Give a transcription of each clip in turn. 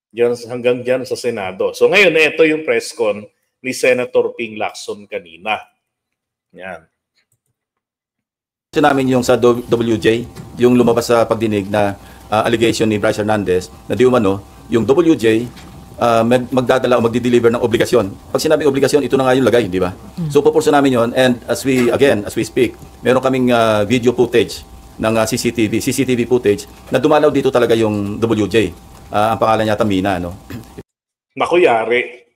Diyan, hanggang dyan sa Senado. So ngayon, ito yung press con ni Senator Ping Lacson kanina. Yan. Gusto namin yung sa WJ, yung lumabas sa pagdinig na allegation ni Bryce Hernandez na di umano, yung WJ magdadala o magdi-deliver ng obligasyon. Pag sinabing obligasyon, ito na nga yung lagay, di ba? So pupurso namin yon, and as we speak, meron kaming video footage ng CCTV footage na dumalaw dito talaga yung WJ. Ang pangalan niya Tamina, no? Naku, yari.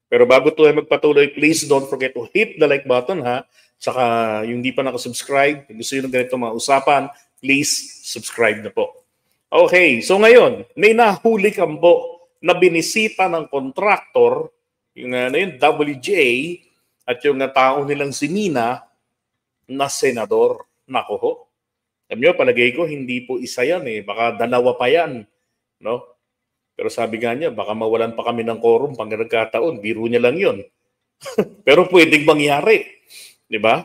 Pero bago tayo magpatuloy, please don't forget to hit the like button, ha? Saka yung di pa nakasubscribe, kung gusto nyo ng ganito mga usapan, please subscribe na po. Okay, so ngayon, may nahuli kampo na binisita ng kontraktor, yung WJ, at yung tao nilang si Mina, na senador. Naku ho. Alam nyo, palagay ko, hindi po isa yan eh. Baka dalawa pa yan. No? Pero sabi nga niya, baka mawalan pa kami ng quorum pag nagkataon. Biro niya lang yun. Pero pwedeng mangyari. Di ba?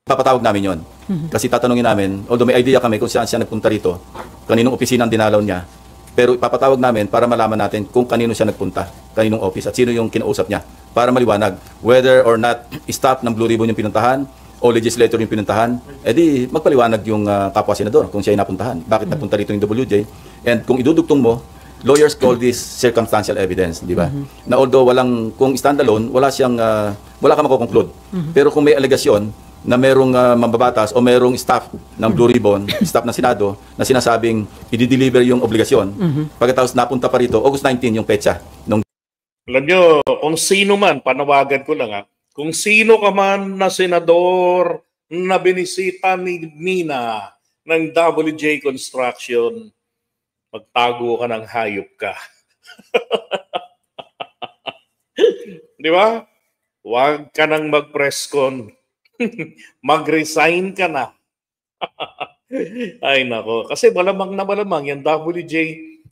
Papatawag namin yon. Kasi tatanungin namin, although may idea kami kung saan siya nagpunta rito, kaninong opisina ang dinalaw niya, pero ipapatawag namin para malaman natin kung kanino siya nagpunta, kaninong office at sino yung kinausap niya, para maliwanag whether or not staff ng Blue Ribbon yung pinuntahan o legislator yung pinuntahan, edi magpaliwanag yung kapwa senador kung siya ay napuntahan. Bakit nagpunta rito yung WJ? And kung idudugtong mo, lawyers call this circumstantial evidence, di ba? Na although kung standalone, wala ka makokonclude. Pero kung may alegasyon na merong mambabatas o merong staff ng Blue Ribbon, staff ng Senado, na sinasabing i-deliver yung obligasyon, pagkatapos napunta pa rito, August 19 yung petsa. Alam nyo, kung sino man, panawagan ko lang kung sino ka man na senador na binisita ni Mina ng WJ Construction, magtago ka ng hayop ka. Di ba? Huwag ka nang mag-press con. Mag-resign ka na. Ay nako. Kasi malamang na malamang yung WJ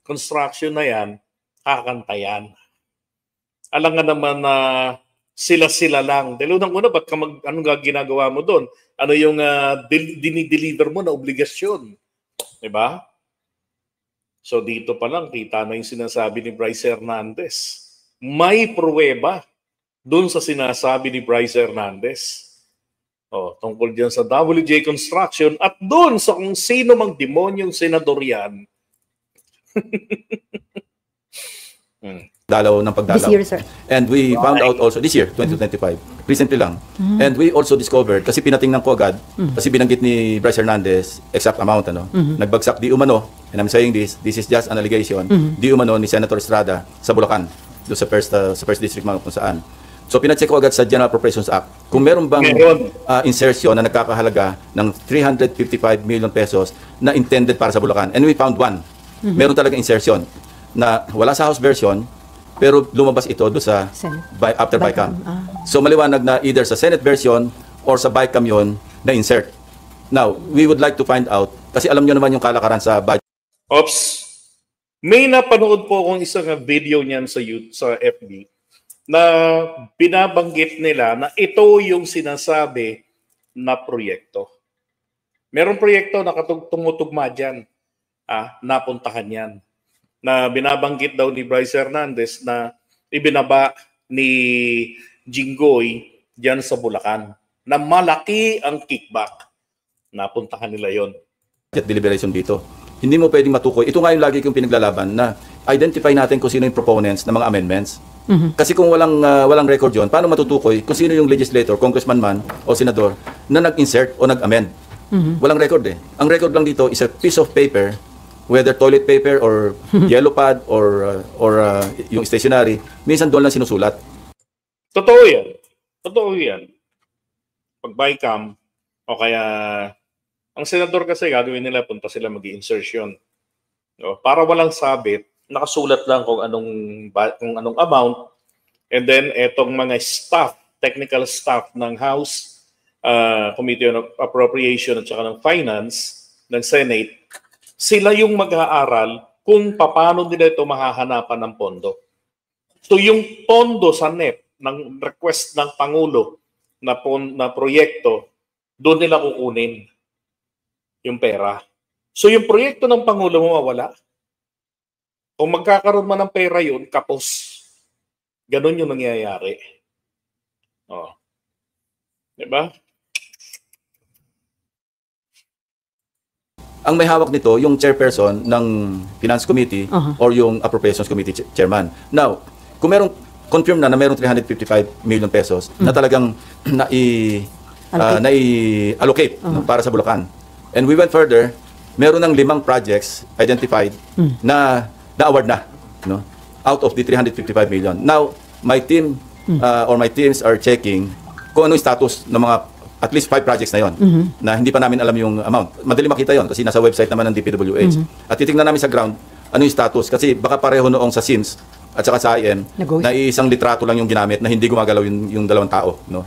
Construction na yan, kakanta yan. Alam nga naman na sila-sila lang. Dahil unang-una, ba't anong ginagawa mo doon? Ano yung dinideliver mo na obligasyon? Diba? So dito pa lang, kita na yung sinasabi ni Bryce Hernandez. May pruweba doon sa sinasabi ni Bryce Hernandez. Tungkol dyan sa WJ Construction at doon sa kung sino mang demonyong senador yan. Dalaw ng pagdalaw. This year, sir. And we found out also, this year, 2025, recently lang. And we also discovered, kasi pinatingnan ko agad, kasi binanggit ni Bryce Hernandez, exact amount, nagbagsak di umano, and I'm saying this is just an allegation, di umano ni Senator Estrada sa Bulacan, doon sa first district kung saan. So pinacheck ko agad sa General Appropriations Act, kung meron bang insertion na nagkakahalaga ng 355 million pesos na intended para sa Bulacan. And we found one. Meron talaga insertion na wala sa House version, pero lumabas ito do sa after BICAM. So maliwanag na either sa Senate version or sa BICAM yon na insert. Now, we would like to find out, kasi alam nyo naman yung kalakaran sa budget. Oops! May napanood po akong isang video niyan sa FB na binabanggit nila na ito yung sinasabi na proyekto. Merong proyekto na tumutugma dyan. Napuntahan yan. Na binabanggit daw ni Bryce Hernandez na ibinaba ni Jinggoy dyan sa Bulacan. Na malaki ang kickback. Napuntahan nila yon. Deliberation dito. Hindi mo pwedeng matukoy. Ito nga yung lagi kong pinaglalaban na identify natin kung sino yung proponents ng mga amendments. Kasi kung walang record yon, paano matutukoy kung sino yung legislator, congressman man o senador na nag-insert o nag-amend? Walang record eh. Ang record lang dito is a piece of paper, whether toilet paper or yellow pad or yung stationery, minsan doon lang sinusulat. Totoo yan. Totoo yan. Pag BICAM, o kaya ang senador kasi gagawin nila, punta sila mag-insertion. Para walang sabit, nakasulat lang kung anong amount, and then etong mga staff, technical staff ng House, Committee on Appropriation at saka ng Finance ng Senate, sila yung mag-aaral kung paano nila ito mahahanapan ng pondo. So yung pondo sa NEP ng request ng Pangulo na proyekto, doon nila kukunin yung pera. So yung proyekto ng Pangulo mawawala. Kung magkakaroon man ng pera yun, kapos. Ganon yung nangyayari. Oh. Diba? Ang may hawak nito, yung chairperson ng Finance Committee or yung Appropriations Committee chairman. Now, kung merong confirm na merong 355 million pesos na talagang nai-allocate para sa Bulacan. And we went further, meron ng 5 projects identified na na-award na, no? Out of the 355 million. Now, my team or my teams are checking kung ano yung status ng mga at least 5 projects na yon na hindi pa namin alam yung amount. Madali makita yon kasi nasa website naman ng DPWH. At titingnan namin sa ground ano yung status kasi baka pareho noong sa SIMS at saka sa IM na isang litrato lang yung ginamit na hindi gumagalaw yung dalawang tao, no?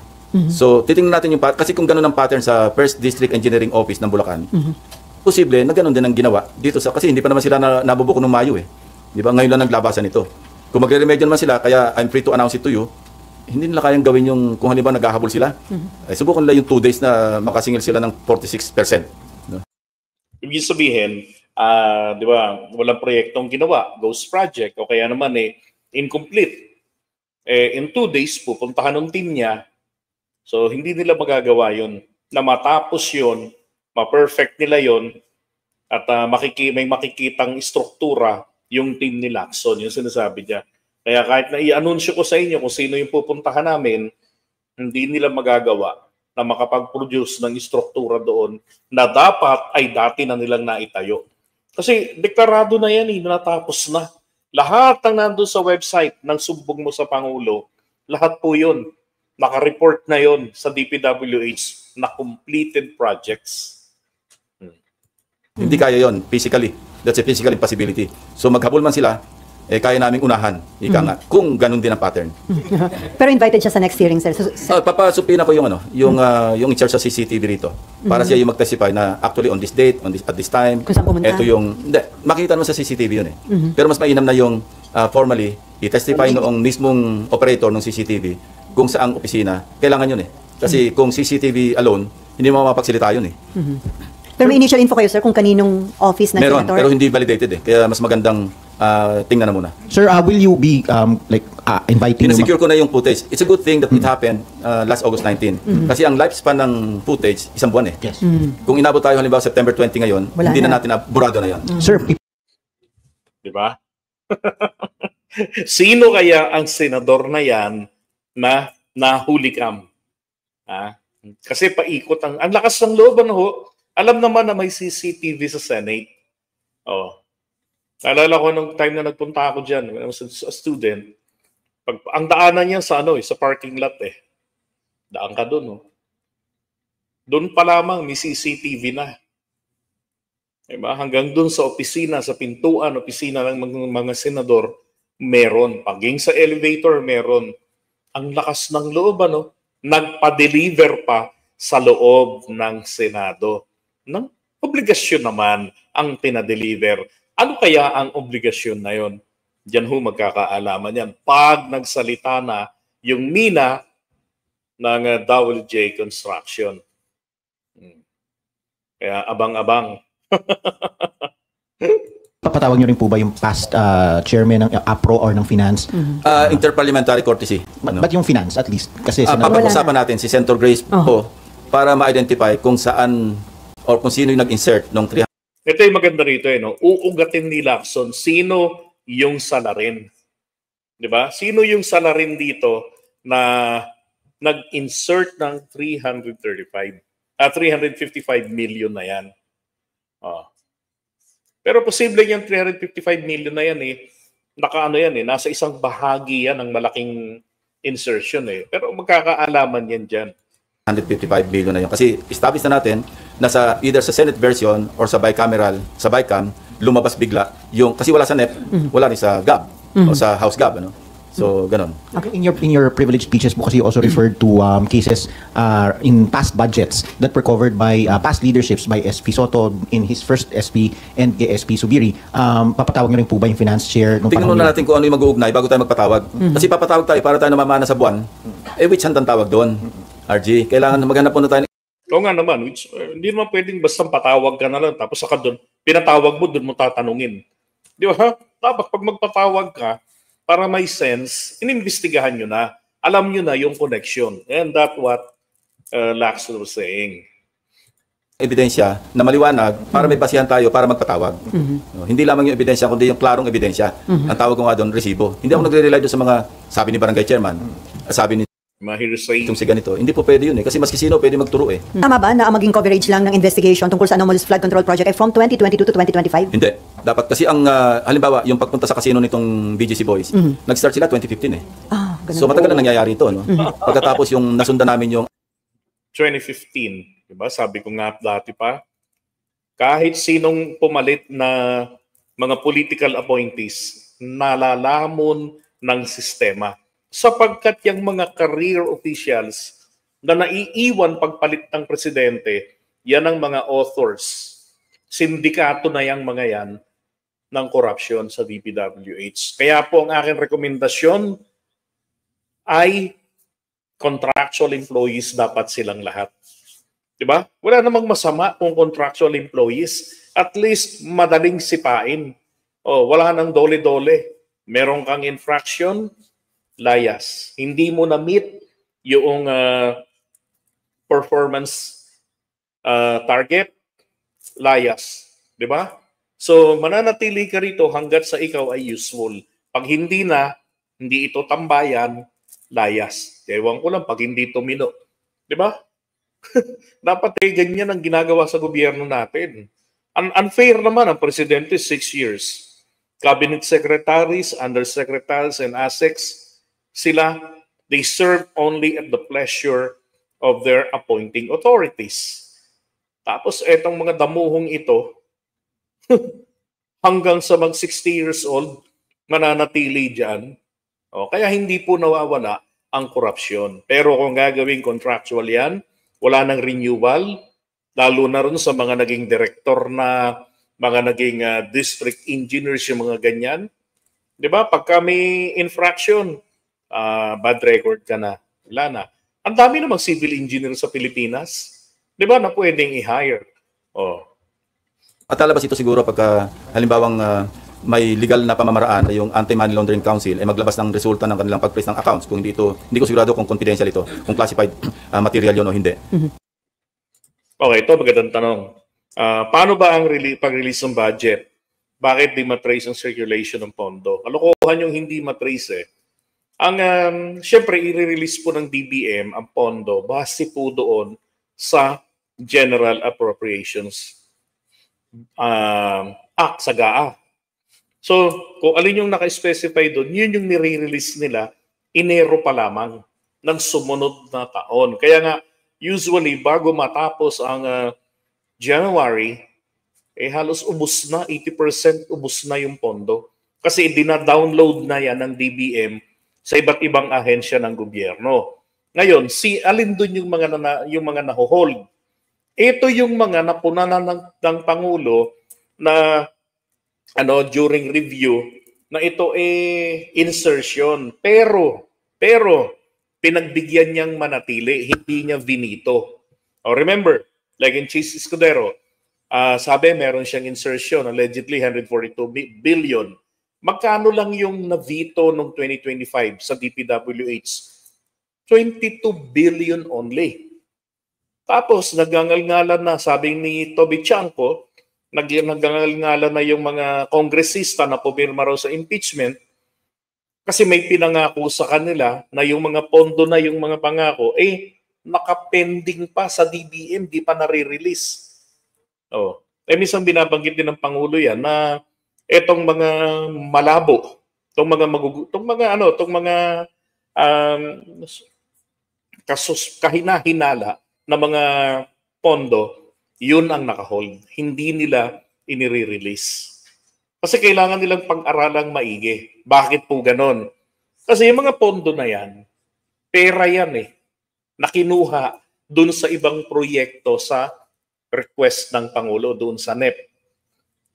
So titingnan natin yung kasi kung ganoon ang pattern sa First District Engineering Office ng Bulacan, posible na ganoon din ang ginawa dito sa kasi hindi pa naman sila nabubuko ng Mayo eh. Di ba? Ngayon lang naglabasan ito. Kung magre-remedyo naman sila, kaya I'm free to announce it to you, hindi nila kayang gawin yung, kung halimbawa naghahabol sila, ay subukan nila yung 2 days na makasingil sila ng 46%. No? Ibig sabihin, di ba, walang proyektong ginawa, ghost project, o kaya naman incomplete. In 2 days, pupuntahan ng team niya, so hindi nila magagawa yun. Na matapos yun, ma-perfect nila yun, at may makikitang struktura yung team ni Lacson, yung sinasabi niya. Kaya kahit na i-anunsyo ko sa inyo kung sino yung pupuntahan namin, hindi nila magagawa na makapag-produce ng struktura doon na dapat ay dati na nilang naitayo. Kasi deklarado na yan, natapos na. Lahat ng nandun sa website ng sumbong mo sa Pangulo, lahat po yun. Naka-report na yon sa DPWH na completed projects. Hindi kaya yon physically. That's a physical impossibility. So maghabol man sila, kaya naming unahan, ika nga, kung ganun din ang pattern. Pero invited siya sa next hearing, sir. Papasupin ako yung yung in charge sa CCTV rito. Para siya yung mag-testify na actually on this date, at this time, kung saan pumunta. Ito yung, makita naman sa CCTV yun eh. Pero mas mainam na yung formally, i-testify noong mismong operator ng CCTV kung saang opisina, kailangan yun eh. Kasi kung CCTV alone, hindi mo mapagsalita yun eh. Pero may initial info kayo, sir, kung kaninong office ng Meron, senator? pero hindi validated eh. Kaya mas magandang tingnan na muna. Sir, will you be inviting... Pinasecure ko na yung footage. It's a good thing that it happened last August 19. Kasi ang lifespan ng footage, 1 buwan eh. Yes. Kung inabot tayo halimbawa September 20 ngayon, hindi na natin burado na yan. Sir, di ba? Sino kaya ang senador na yan na nahuli kam? Kasi paikot ang lakas ng loob, ano. Alam naman na may CCTV sa Senate. Naalala ko nung time na nagpunta ako dyan, when I was a student, ang daanan niya sa sa parking lot eh. Daan ka doon, Doon pa lamang may CCTV na. Diba? Hanggang doon sa opisina, sa pintuan, opisina ng mga senador, meron. Paging sa elevator, meron. Ang lakas ng loob, nagpa-deliver pa sa loob ng Senado. Ng obligasyon naman ang pinadeliver. Ano kaya ang obligasyon na yon? Diyan magkakaalaman yan. Pag nagsalita na yung mina ng WJ Construction. Kaya abang-abang. papatawag niyo rin po ba yung past chairman ng APRO or ng Finance? Interparliamentary courtesy. But yung Finance at least? Kasi papag-usapan natin si Senator Grace po para ma-identify kung saan or kung sino yung nag-insert ng 300. Ito yung maganda rito, uugatin ni Lacson sino yung salarin. Di ba? Sino yung salarin dito na nag-insert ng 355 million na yan. Pero posible yung 355 million na yan nasa isang bahagi yan ng malaking insertion Pero magkakaalaman yan dyan. 155 billion na yun. Kasi establish na natin na either sa Senate version or sa bicameral, sa BICAM, lumabas bigla yung, kasi wala sa NEP, wala rin sa GAB o sa House GAB. So, ganon. Okay, in your privileged speeches po kasi you also referred to cases in past budgets that were covered by past leaderships by SP Soto in his first SP and kay SP Subiri. Papatawag niyo rin po ba yung finance chair? Tingnan muna natin kung ano yung mag-uugnay bago tayo magpatawag. Kasi papatawag tayo para tayo namamana sa buwan. Which hand ang tawag doon? RG, kailangan maghanap po na tayo. Oo nga naman, hindi naman pwedeng basta patawag ka na lang tapos saka doon, pinatawag mo, doon mo tatanungin. Di ba? Dapat pag magpatawag ka, para may sense, inimbestigahan nyo na. Alam nyo na yung connection. And that's what Lacson was saying. Ebidensya na maliwanag para may basihan tayo para magpatawag. No, hindi lamang yung ebidensya kundi yung klarong ebidensya. Ang tawag ko nga doon, resibo. Hindi ako nagre-rely doon sa mga sabi ni barangay chairman, sabi ni itong si ganito. Hindi po pwede yun kasi maski sino pwede magturo eh. Tama ba na ang maging coverage lang ng investigation tungkol sa anomalous flood control project ay from 2022 to 2025? Hindi. Dapat kasi ang halimbawa yung pagpunta sa casino nitong BGC Boys, nag-start sila 2015 eh. Ganun. So matagal na nangyayari ito, no? Pagkatapos yung nasundan namin yung 2015, diba? Sabi ko nga dati pa, kahit sinong pumalit na mga political appointees, nalalamon ng sistema. Sapagkat yung mga career officials na naiiwan pagpalit ng presidente, yan ang mga authors. Sindikato na yung mga yan ng corruption sa DPWH. Kaya po ang aking rekomendasyon ay contractual employees dapat silang lahat. Diba? Wala namang masama kung contractual employees. At least madaling sipain. Wala nang dole-dole. Meron kang infraction, layas. Hindi mo na-meet yung performance target, layas. Diba? So, mananatili ka rito hanggat sa ikaw ay useful. Pag hindi na, hindi ito tambayan, layas. Ewan ko lang pag hindi tumino. Diba? Dapat ganyan ang ginagawa sa gobyerno natin. Unfair naman ang presidente 6 years. Cabinet secretaries, undersecretaries, and ASECs, sila, they serve only at the pleasure of their appointing authorities. Tapos etong mga damuhong ito, hanggang sa mag 60 years old, mananatili dyan. Kaya hindi po nawawala ang korupsyon. Pero kung gagawing contractual yan, wala nang renewal, lalo na rin sa mga naging director na, mga naging district engineers, yung mga ganyan. Di ba? Pagka may infraction, bad record ka na. Wala na. Ang dami namang civil engineer sa Pilipinas. Di ba? Na pwedeng i-hire. At lalabas ito siguro pagka halimbawang may legal na pamamaraan na yung Anti-Money Laundering Council ay maglabas ng resulta ng kanilang pag-freeze ng accounts. Kung hindi ko sigurado kung confidential ito, kung classified material yun o hindi. Okay, ito magandang tanong. Paano ba ang pag-release ng budget? Bakit di matrace ang circulation ng pondo? Kalokohan yung hindi matrace eh. Siyempre, i-release po ng DBM ang pondo base po doon sa General Appropriations Act, sa GAA. So, kung alin yung naka-specify doon, yun yung nire-release nila Enero pa lamang ng sumunod na taon. Kaya nga, usually, bago matapos ang January, halos ubos na, 80% ubos na yung pondo. Kasi dina-download na yan ng DBM sa iba't ibang ahensya ng gobyerno. Ngayon, alin doon yung mga naho-hold? Ito yung mga napunanan ng Pangulo na during review na ito insertion. Pero pinagbigyan niyang manatili, hindi niya vinito. Remember, like in Chis Escudero, sabi meron siyang insertion, allegedly 142 billion. Magkano lang yung na-veto noong 2025 sa DPWH? 22 billion only. Tapos nagangal-ngalan na, sabi ni Toby Chanco, nagangal-ngalan na yung mga kongresista na pumirma raw sa impeachment kasi may pinangako sa kanila na yung mga pondo na yung mga pangako, nakapending pa sa DBM, di pa nare-release. Minsan binabanggit din ng Pangulo yan na etong mga malabo, itong mga kahina-hinala na mga pondo, yun ang nakahold. Hindi nila inire-release. Kasi kailangan nilang pag-aralang maigi. Bakit po ganon? Kasi yung mga pondo na yan, pera yan na kinuha dun sa ibang proyekto sa request ng Pangulo, dun sa NEP.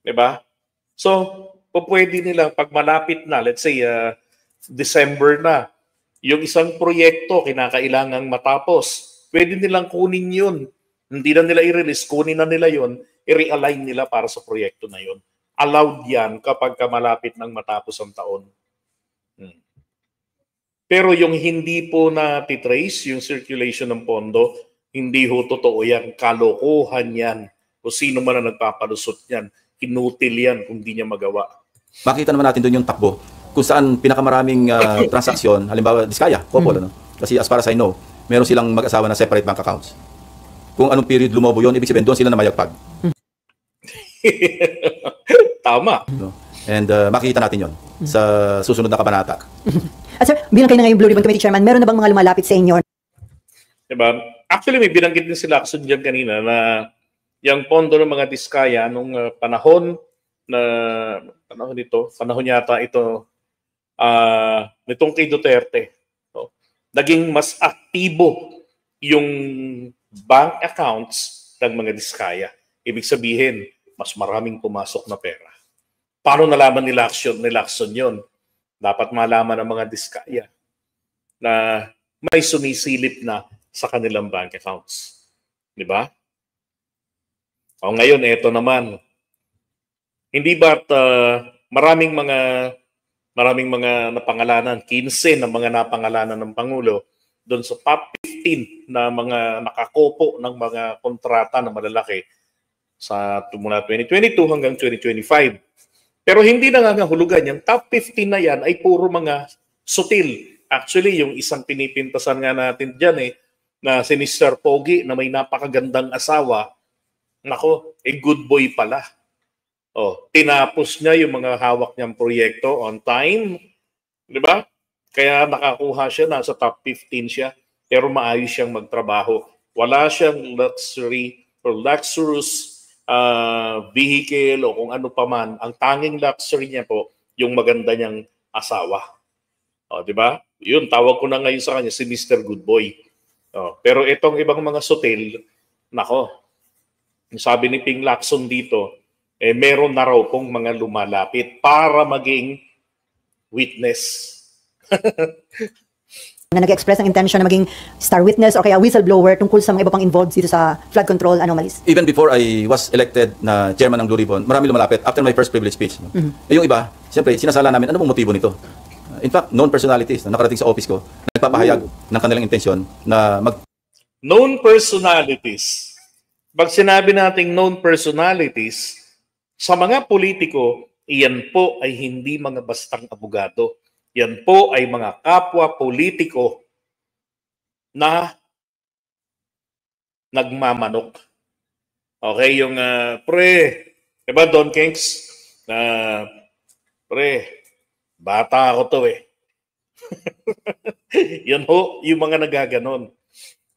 Diba? So, pwede nilang pag malapit na, let's say December na, yung isang proyekto kinakailangang matapos, pwede nilang kunin yun. Hindi na nila i-release, kunin na nila yun, i-realign nila para sa proyekto na yun. allowed yan kapag malapit ng matapos ang taon. Pero yung hindi po na-trace, yung circulation ng pondo, hindi ho totoo yan. Kalokohan yan. Kung sino man ang nagpapalusot yan, inutil yan kung hindi niya magawa. Makita naman natin doon yung takbo kung saan pinakamaraming transaksyon, halimbawa Diskaya, Couple, ano? Kasi as far as I know, meron silang mag-asawa na separate bank accounts. Kung anong period lumobo yun, ibig sabihin doon sila na mayagpag. Tama. No? And makikita natin yon sa susunod na kabanata. At sir, bilang kayo na ngayong Blue Ribbon Committee Chairman, meron na bang mga lumalapit sa inyo? Diba? Actually, may binanggit din sila Lacson dyan kanina na yung pondo ng mga Diskaya nung panahon yata ito, nitong kay Duterte, no? Naging mas aktibo yung bank accounts ng mga Diskaya. Ibig sabihin, mas maraming pumasok na pera. Paano nalaman ni Lacson yun? Dapat malaman ng mga Diskaya na may sumisilip na sa kanilang bank accounts. Di ba? O ngayon, eto naman. Hindi ba't maraming mga napangalanan, 15 na mga napangalanan ng Pangulo doon sa top 15 na mga nakakopo ng mga kontrata na malalaki sa mula 2022 hanggang 2025. Pero hindi nangangahulugan, yung top 15 na yan ay puro mga sutil. Actually, yung isang pinipintasan nga natin dyan na si Mr. Pogi na may napakagandang asawa, nako, good boy pala. Tinapos niya yung mga hawak niyang proyekto on time. Di ba? Kaya nakakuha siya, nasa top 15 siya, pero maayos siyang magtrabaho. Wala siyang luxury or luxurious vehicle o kung ano pa man. Ang tanging luxury niya po, yung maganda niyang asawa. Di ba? Yun, tawag ko na ngayon sa kanya, si Mr. Good Boy. Pero itong ibang mga sotel, nako, sabi ni Ping Lacson dito, meron na raw pong mga lumalapit para maging witness. Na nag-express ng intention na maging star witness o kaya whistleblower tungkol sa mga iba pang involved dito sa flood control anomalies. Even before I was elected na chairman ng Blue Ribbon, marami lumalapit after my first privilege speech. No? Yung iba, siyempre, sinasala namin, ano bang motibo nito? In fact, known personalities na nakarating sa office ko, nagpapahayag ng kanilang intensyon na known personalities. Pag sinabi nating known personalities, sa mga politiko, iyan po ay hindi mga bastang abogado. Yan po ay mga kapwa politiko na nagmamanok. Okay, yung diba Don Kings? Pre, bata ako to Yan ho, yung mga nagaganon.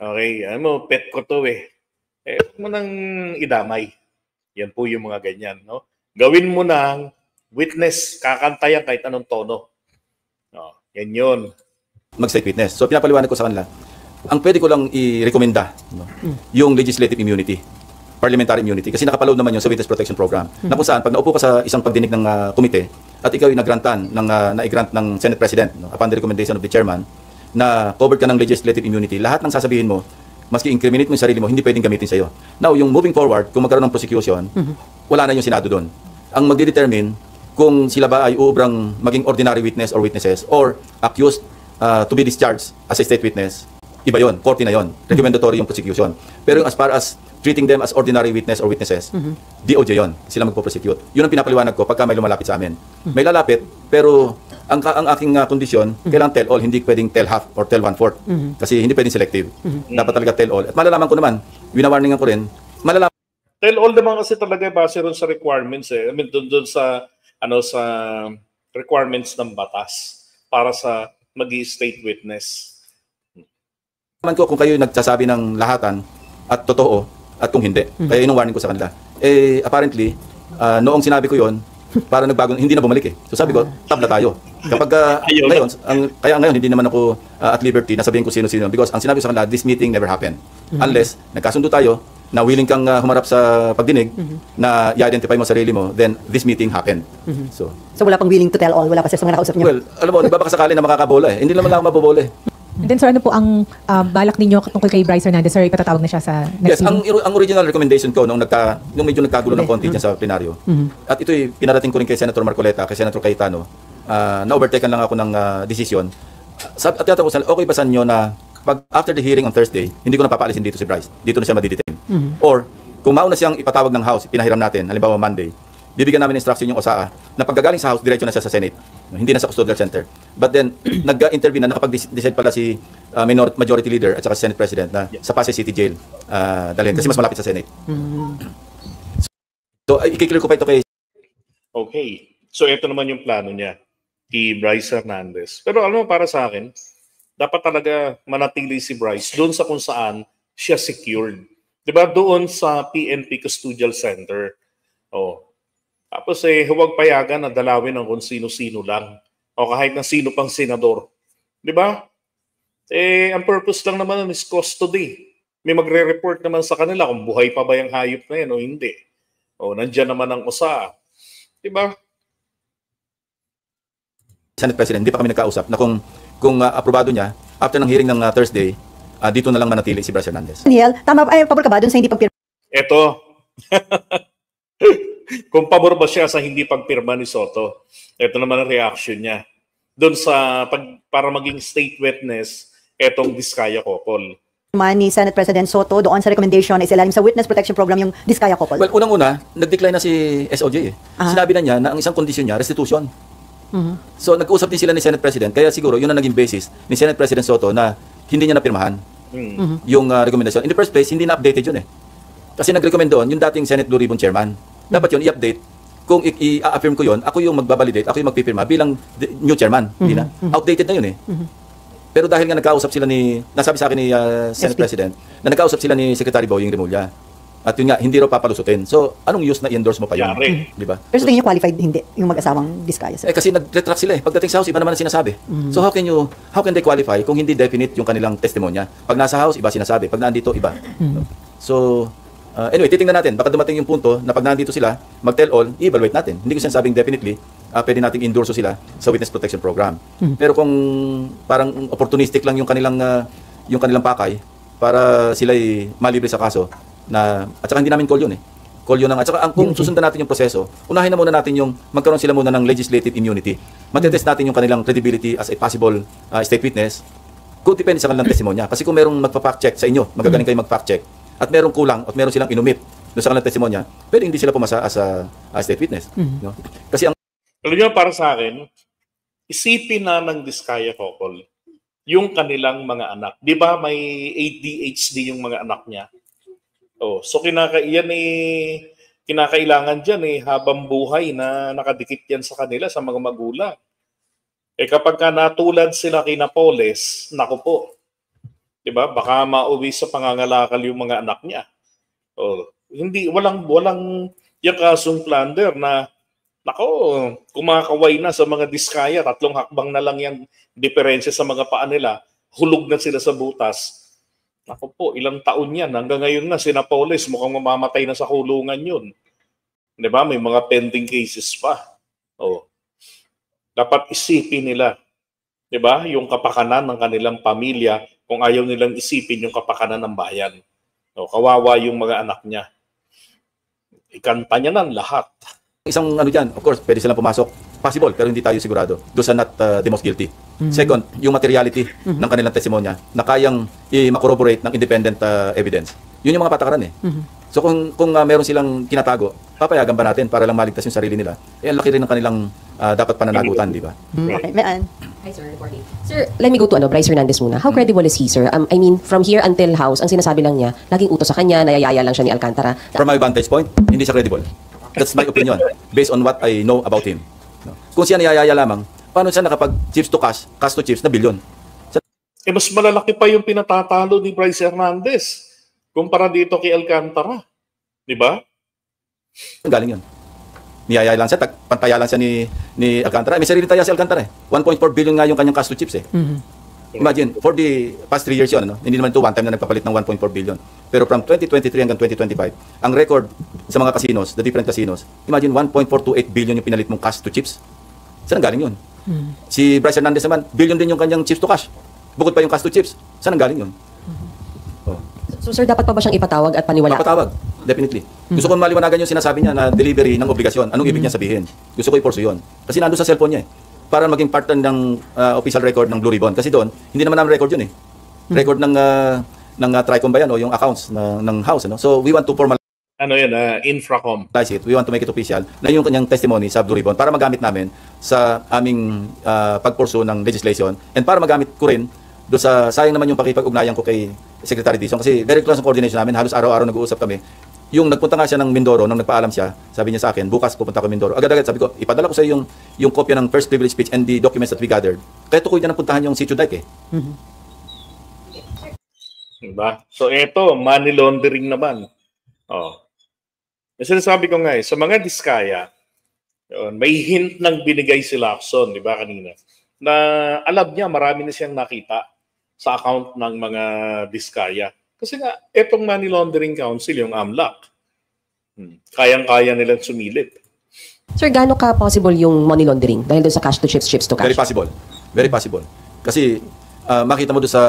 Okay, pet ko to huwag mo nang idamay. Yan po yung mga ganyan, no? Gawin mo ng witness, kakantayan kahit anong tono. Yan yun. Mag-state witness. So pinapaliwanag ko sa kanila, ang pwede ko lang i-rekomenda, no, yung legislative immunity, parliamentary immunity, kasi nakapaload naman yun sa Witness Protection Program, na kung saan, pag naupo ka sa isang pagdinig ng komite, at ikaw ay nag-grantan, na-grant ng Senate President, no, upon the recommendation of the chairman, na covered ka ng legislative immunity, lahat ng sasabihin mo, maski incriminate mo yung sarili mo, hindi pwedeng gamitin sa'yo. Now, yung moving forward, kung magkaroon ng prosecution, wala na yung Senado doon. Ang magdedetermine kung sila ba ay uubrang maging ordinary witness or witnesses or accused to be discharged as a state witness, iba yon, korte na yon, recommendatory yung prosecution. Pero as far as treating them as ordinary witness or witnesses, DOJ yon, sila magpo-prosecute. Yun ang pinapaliwanag ko pagka may lumalapit sa amin. May lalapit, pero ang aking kondisyon, kailangan tell all, hindi pwedeng tell half or tell one-fourth. Kasi hindi pwedeng selective. Dapat talaga tell all. At malalaman ko naman, winawarningan ko rin, malalaman. Tell all naman kasi talaga base rin sa requirements I mean, doon sa requirements ng batas para sa magi-state witness. Naman ko kung kayo nagsasabi ng lahatan at totoo at kung hindi. Kaya yun ang warning ko sa kanila. Apparently, noong sinabi ko yon, para nagbago, hindi na bumalik So sabi ko, tabla tayo. Kapag ngayon, kaya ngayon hindi naman ako at liberty na sabihin ko sino-sino because ang sinabi ko sa kanila, this meeting never happened. Unless nagkasundo tayo, na willing kang humarap sa pagdinig, na i-identify mo sarili mo, then this meeting happened. So wala pang willing to tell all, wala pa sa mga nakausap niyo? Well, alam mo, nagbabaka sakali na makakabola Hindi naman lang ako mabobola And then, sir, ano po ang balak ninyo tungkol kay Bryce Hernandez? Sir, ipatatawag na siya sa next Yes, ang original recommendation ko nung medyo nagkagulo ng Okay. konti dyan sa plenaryo. At ito'y pinarating ko rin kay Senator Marcoleta, kay Senator Cayetano, na-overtaken lang ako ng desisyon. At tiyatapusan, okay ba sa inyo na pag after the hearing on Thursday, hindi ko na papaalisin dito si Bryce. Dito na siya madidetain. Or, kung mauna siyang ipatawag ng House, pinahiram natin, halimbawa Monday, bibigyan namin instruction yung OSAA na pagkagaling sa House, diretso na siya sa Senate. Hindi na sa custodial center. But then, nag-intervene na, nakapag-decide pala si Majority Leader at saka si Senate President na sa Pasay City Jail dalhin kasi mas malapit sa Senate. So, i-clear ko pa ito kay... Okay. So ito naman yung plano niya, kay Bryce Hernandez. Pero alam mo, para sa akin, dapat talaga manatili si Bryce doon sa kung saan siya secured. Diba? Doon sa PNP Custodial Center. Oh. Tapos huwag payagan na dalawin ng kung sino-sino lang. O kahit na sino pang senador. Di ba? Ang purpose lang naman is custody. May magre-report naman sa kanila kung buhay pa ba yung hayop na yan o hindi. O nandiyan naman ang OSAA. Di ba? Senate President, hindi pa kami nagkausap na kung aprobado niya, after ng hearing ng Thursday, dito na lang manatili si Bryce Hernandez. Daniel, tama, pabor ka ba dun sa hindi pagpirma? Ito. Kung pabor ba siya sa hindi pagpirma ni Soto, ito naman ang reaction niya. Doon sa, para maging state witness, etong Diskaya Couple. Ni Senate President Soto doon sa recommendation is ilalim sa Witness Protection Program yung Diskaya Couple. Well, unang-una, nag-decline na si SOJ eh. Sinabi na niya na ang isang kondisyon niya, restitution. So, nag-usap din sila ni Senate President, kaya siguro yun ang naging basis ni Senate President Soto na hindi niya napirmahan yung recommendation. In the first place, hindi na-updated yun eh. Kasi nag-recommend doon yung dating Senate Blue Ribbon Chairman. Dapat yun i-update. Kung i-affirm ko yun, ako yung magbabalidate, ako yung magpipirma bilang new chairman. Hindi na. Outdated na yun eh. Pero dahil nga nagkausap sila nasabi sa akin ni Senate President, na nagkausap sila ni Secretary Boying Remulla. At yun nga, hindi raw papalusutin. So, anong use na i-endorse mo pa yun? Di ba? Pero sa tingin niyo qualified hindi yung mag-asawang Diskaya? Kasi nag-retract sila eh. Pagdating sa House, iba naman ang sinasabi. So, how can they qualify kung hindi definite yung kanilang testimonya? Pag nasa House, iba sinasabi. Pag nandito, iba. So, anyway, titingnan natin. Baka dumating yung punto na pag nandito sila, mag-tell all, i-evaluate natin. Hindi ko sinasabing definitely, pwede nating endorso sila sa Witness Protection Program. Pero kung parang opportunistic lang yung kanilang pakay para sila'y malibre sa kaso, at saka hindi namin call yun eh. Call yun at saka kung susundan natin yung proseso, unahin na muna natin yung magkaroon sila muna ng legislative immunity. Matetest natin yung kanilang credibility as a possible state witness. Kung depende sa kanilang testimonya. Kasi kung merong magpa-fact check sa inyo, magagaling kayo mag-fact check, at merong kulang at meron silang inumit doon sa kanilang testimonya, pwede hindi sila pumasa as a state witness. No? Kasi alam niyo, para sa akin, isipin na ng Diskaya Couple yung kanilang mga anak. Di ba may ADHD yung mga anak niya? So kinakailangan dyan habang buhay na nakadikit yan sa kanila, sa mga magulang. Kapag natulad sila kina Poles, naku po, diba? Baka mauwi sa pangangalakal yung mga anak niya. Walang yung kasong plunder na, nako, kumakaway na sa mga Diskaya, 3 hakbang na lang yung diferensya sa mga paa nila, hulog na sila sa butas. Naku po, ilang taon yan. Hanggang ngayon na, sina Poles, mukhang mamamatay na sa kulungan yun. Diba? May mga pending cases pa. Dapat isipin nila, diba? Yung kapakanan ng kanilang pamilya, kung ayaw nilang isipin yung kapakanan ng bayan. Kawawa yung mga anak niya. Ikanta niya ng lahat. isang dyan, of course, pwede silang pumasok. Possible, pero hindi tayo sigurado. Those are not the most guilty. Second, yung materiality ng kanilang testimonya na kayang i-corroborate ng independent evidence. Yun yung mga patakaran eh. So kung meron silang kinatago, papayagan ba natin para lang maligtas yung sarili nila? Ang laki rin ng kanilang dapat pananagutan, di ba? Okay, Maan. Hi, sir. Reporting. Sir, let me go to Bryce Hernandez muna. How credible is he, sir? I mean, from here until House, ang sinasabi lang niya, laging utos sa kanya, nayayaya lang siya ni Alcantara. From my vantage point, hindi siya credible. That's my opinion, based on what I know about him. Kung siya niyayaya lamang, paano siya nakapag-chips to cash to chips na bilyon? Mas malalaki pa yung pinatatalo ni Bryce Hernandez kumpara dito kay Alcantara. Di ba? Galing yun. Niyayaya lang siya, pantaya lang siya ni Alcantara. May sarili taya si Alcantara eh. 1.4 billion nga yung kanyang cash to chips eh. Imagine, for the past 3 years yun, hindi naman ito one time na nagpapalit ng 1.4 billion. Pero from 2023 hanggang 2025, ang record sa mga casinos, the different casinos, imagine 1.428 billion yung pinalit mong cash to chips. Saan galing yun? Si Bryce Hernandez naman, billion din yung kanyang chips to cash. Bukod pa yung cash to chips. Saan ang galing yun? Oh. So sir, dapat pa ba siyang ipatawag at paniwalaan? Papatawag. Definitely. Gusto ko maliwanagan yung sinasabi niya na delivery ng obligasyon. Anong ibig niya sabihin? Gusto ko i-pursue yun. Kasi nandun sa cellphone niya eh. Para maging part ng official record ng Blue Ribbon. Kasi doon, hindi naman namin record yun eh. Record ng Tricom ba yan o yung accounts ng house. Ano? So we want to formalize Ano yan, infracom. it. We want to make it official na yung kanyang testimony sa Blue Ribbon para magamit namin sa aming pagpursue ng legislation and para magamit ko rin do sa sayang naman yung pakipag-ugnayan ko kay Secretary Dizon kasi very close ang coordination namin, halos araw-araw nag-uusap kami. Yung nagpunta nga siya ng Mindoro, nung nagpaalam siya, sabi niya sa akin, bukas pupunta ko Mindoro. Agad-agad sabi ko, ipadala ko sa iyo yung kopya ng first privilege speech and the documents that we gathered. Kaya tukoy niya napuntahan yung Sitio Dike eh. Diba? So ito, money laundering naman. Oh. Yung sinasabi ko nga sa mga diskaya, yun, may hint ng binigay si Lacson, di ba kanina, na alam niya marami na siyang nakita sa account ng mga diskaya. Kasi nga, etong Money Laundering Council, yung AMLAC, kayang-kaya nilang sumilip. Sir, gaano ka possible yung money laundering dahil doon sa cash to chips, chips to cash? Very possible. Very possible. Kasi makita mo doon sa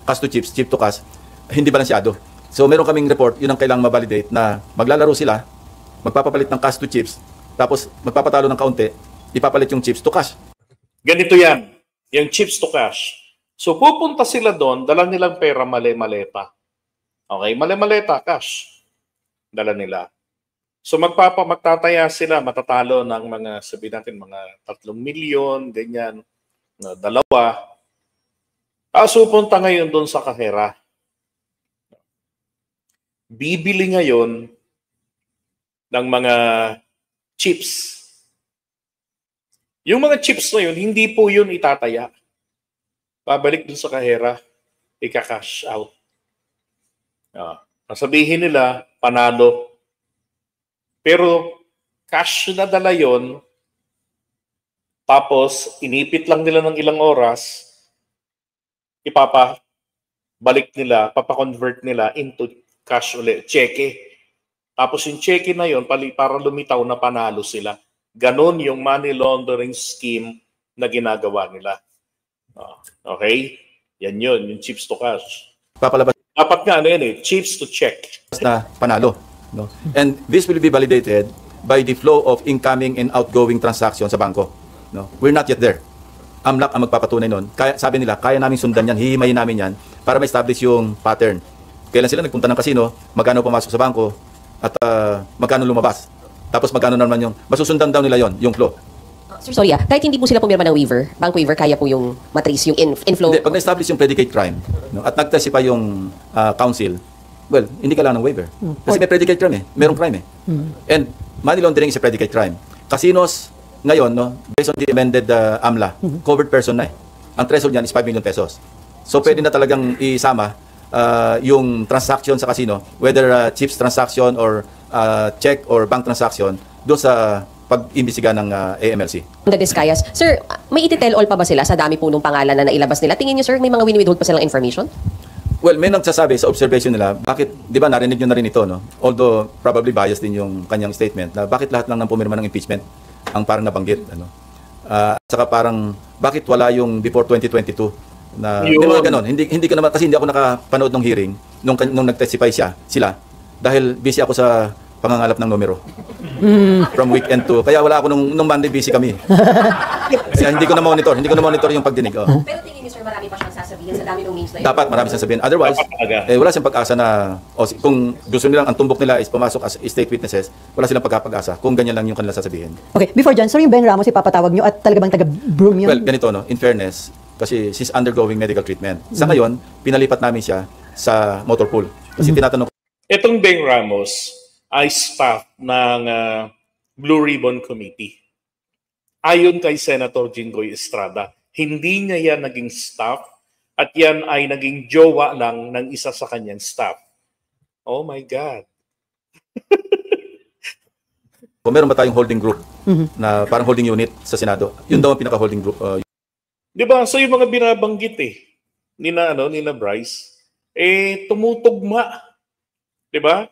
cash to chips, chip to cash, hindi balansyado. So meron kaming report, yun ang kailangang ma-validate na maglalaro sila, magpapapalit ng cash to chips, tapos magpapatalo ng kaunti, ipapalit yung chips to cash. Ganito yan, yung chips to cash. So pupunta sila doon, dala nilang pera mali-maleta. Okay, mali-maleta, cash. Dala nila. So magtataya sila, matatalo ng mga, sabihin natin, mga 3 milyon, ganyan, na 2. Tapos pupunta ngayon doon sa kahera. Bibili ngayon ng mga chips. Yung mga chips na yun, hindi po yun itataya. Babalik dun sa kahera, ika-cash out. Sabihin nila, panalo. Pero cash na dala yun, tapos inipit lang nila ng ilang oras, ipapabalik nila, papakonvert nila into cash ulit, cheque. Tapos yung cheque na yun, para lumitaw na panalo sila. Ganon yung money laundering scheme na ginagawa nila. Okay? Yan yun, yung chips to cash. Papalabas Dapat nga, ano yan chips to check. na panalo. No? And this will be validated by the flow of incoming and outgoing transactions sa bangko. No? We're not yet there. AMLAC ang magpapatunay nun. Kaya, sabi nila, kaya namin sundan yan, hihimayin namin yan para ma-establish yung pattern. Kailan sila nagpunta ng casino, magkano pumasok sa bangko, at magkano lumabas. Tapos magkano naman yung, masusundan daw nila yon yung flow. Sir, sorry kahit hindi po sila pumirma ng waiver, bank waiver, kaya po yung matrace, yung inflow. Hindi, pag na-establish yung predicate crime, no, at nag-testify yung council, well, hindi kailangan ng waiver. Kasi may predicate crime eh, merong crime eh. And money laundering is a predicate crime. Casinos, ngayon, no, based on the amended AMLA, covered person na eh. Ang threshold niyan is 5 million pesos. So pwede na talagang isama yung transaction sa casino, whether chips transaction or check or bank transaction, doon sa pag-imbestiga ng AMLC. The Discayas. Sir, may iti-tell all pa ba sila sa dami po ng pangalan na nailabas nila? Tingin niyo, sir, may mga wini-withhold pa silang information? Well, may nagsasabi sa observation nila, bakit, di ba narinig nyo na rin ito, no? Although probably biased din yung kanyang statement, na bakit lahat lang ng pumirma ng impeachment ang parang nabanggit, ano? Saka parang, bakit wala yung before 2022 na may mga ganon. Hindi ko naman, kasi hindi ako nakapanood ng hearing nung nag-testify sila dahil busy ako sa pangangalap ng numero. From weekend to, kaya wala ako nung Monday, busy kami. Kaya hindi ko na monitor yung pagdinig. Pero tingin niyo, sir, marami pa siyang sasabihin sa dami ng names na yun? Dapat marami siyang sabihin. Otherwise, wala siyang pag-asa na, kung gusto nilang, ang tumbok nila is pumasok as state witnesses, wala silang pagkapag-asa kung ganyan lang yung kanilang sasabihin. Okay, before dyan, sir, yung Ben Ramos ipapatawag nyo at talaga bang taga-broom yun? Well, ganito, no? In fairness, kasi she's undergoing medical treatment. Sa ngayon, pinalipat namin siya sa motor pool. Kasi tinatanong Itong Beng Ramos ay staff ng Blue Ribbon Committee. Ayon kay Senator Jinggoy Estrada, hindi niya yan naging staff at yan ay naging jowa lang ng isa sa kanyang staff. Oh my God. kung meron ba tayong holding group na parang holding unit sa Senado, yun daw ang pinaka-holding group. Di ba? So yung mga binabanggit nina Bryce, tumutugma. Di ba?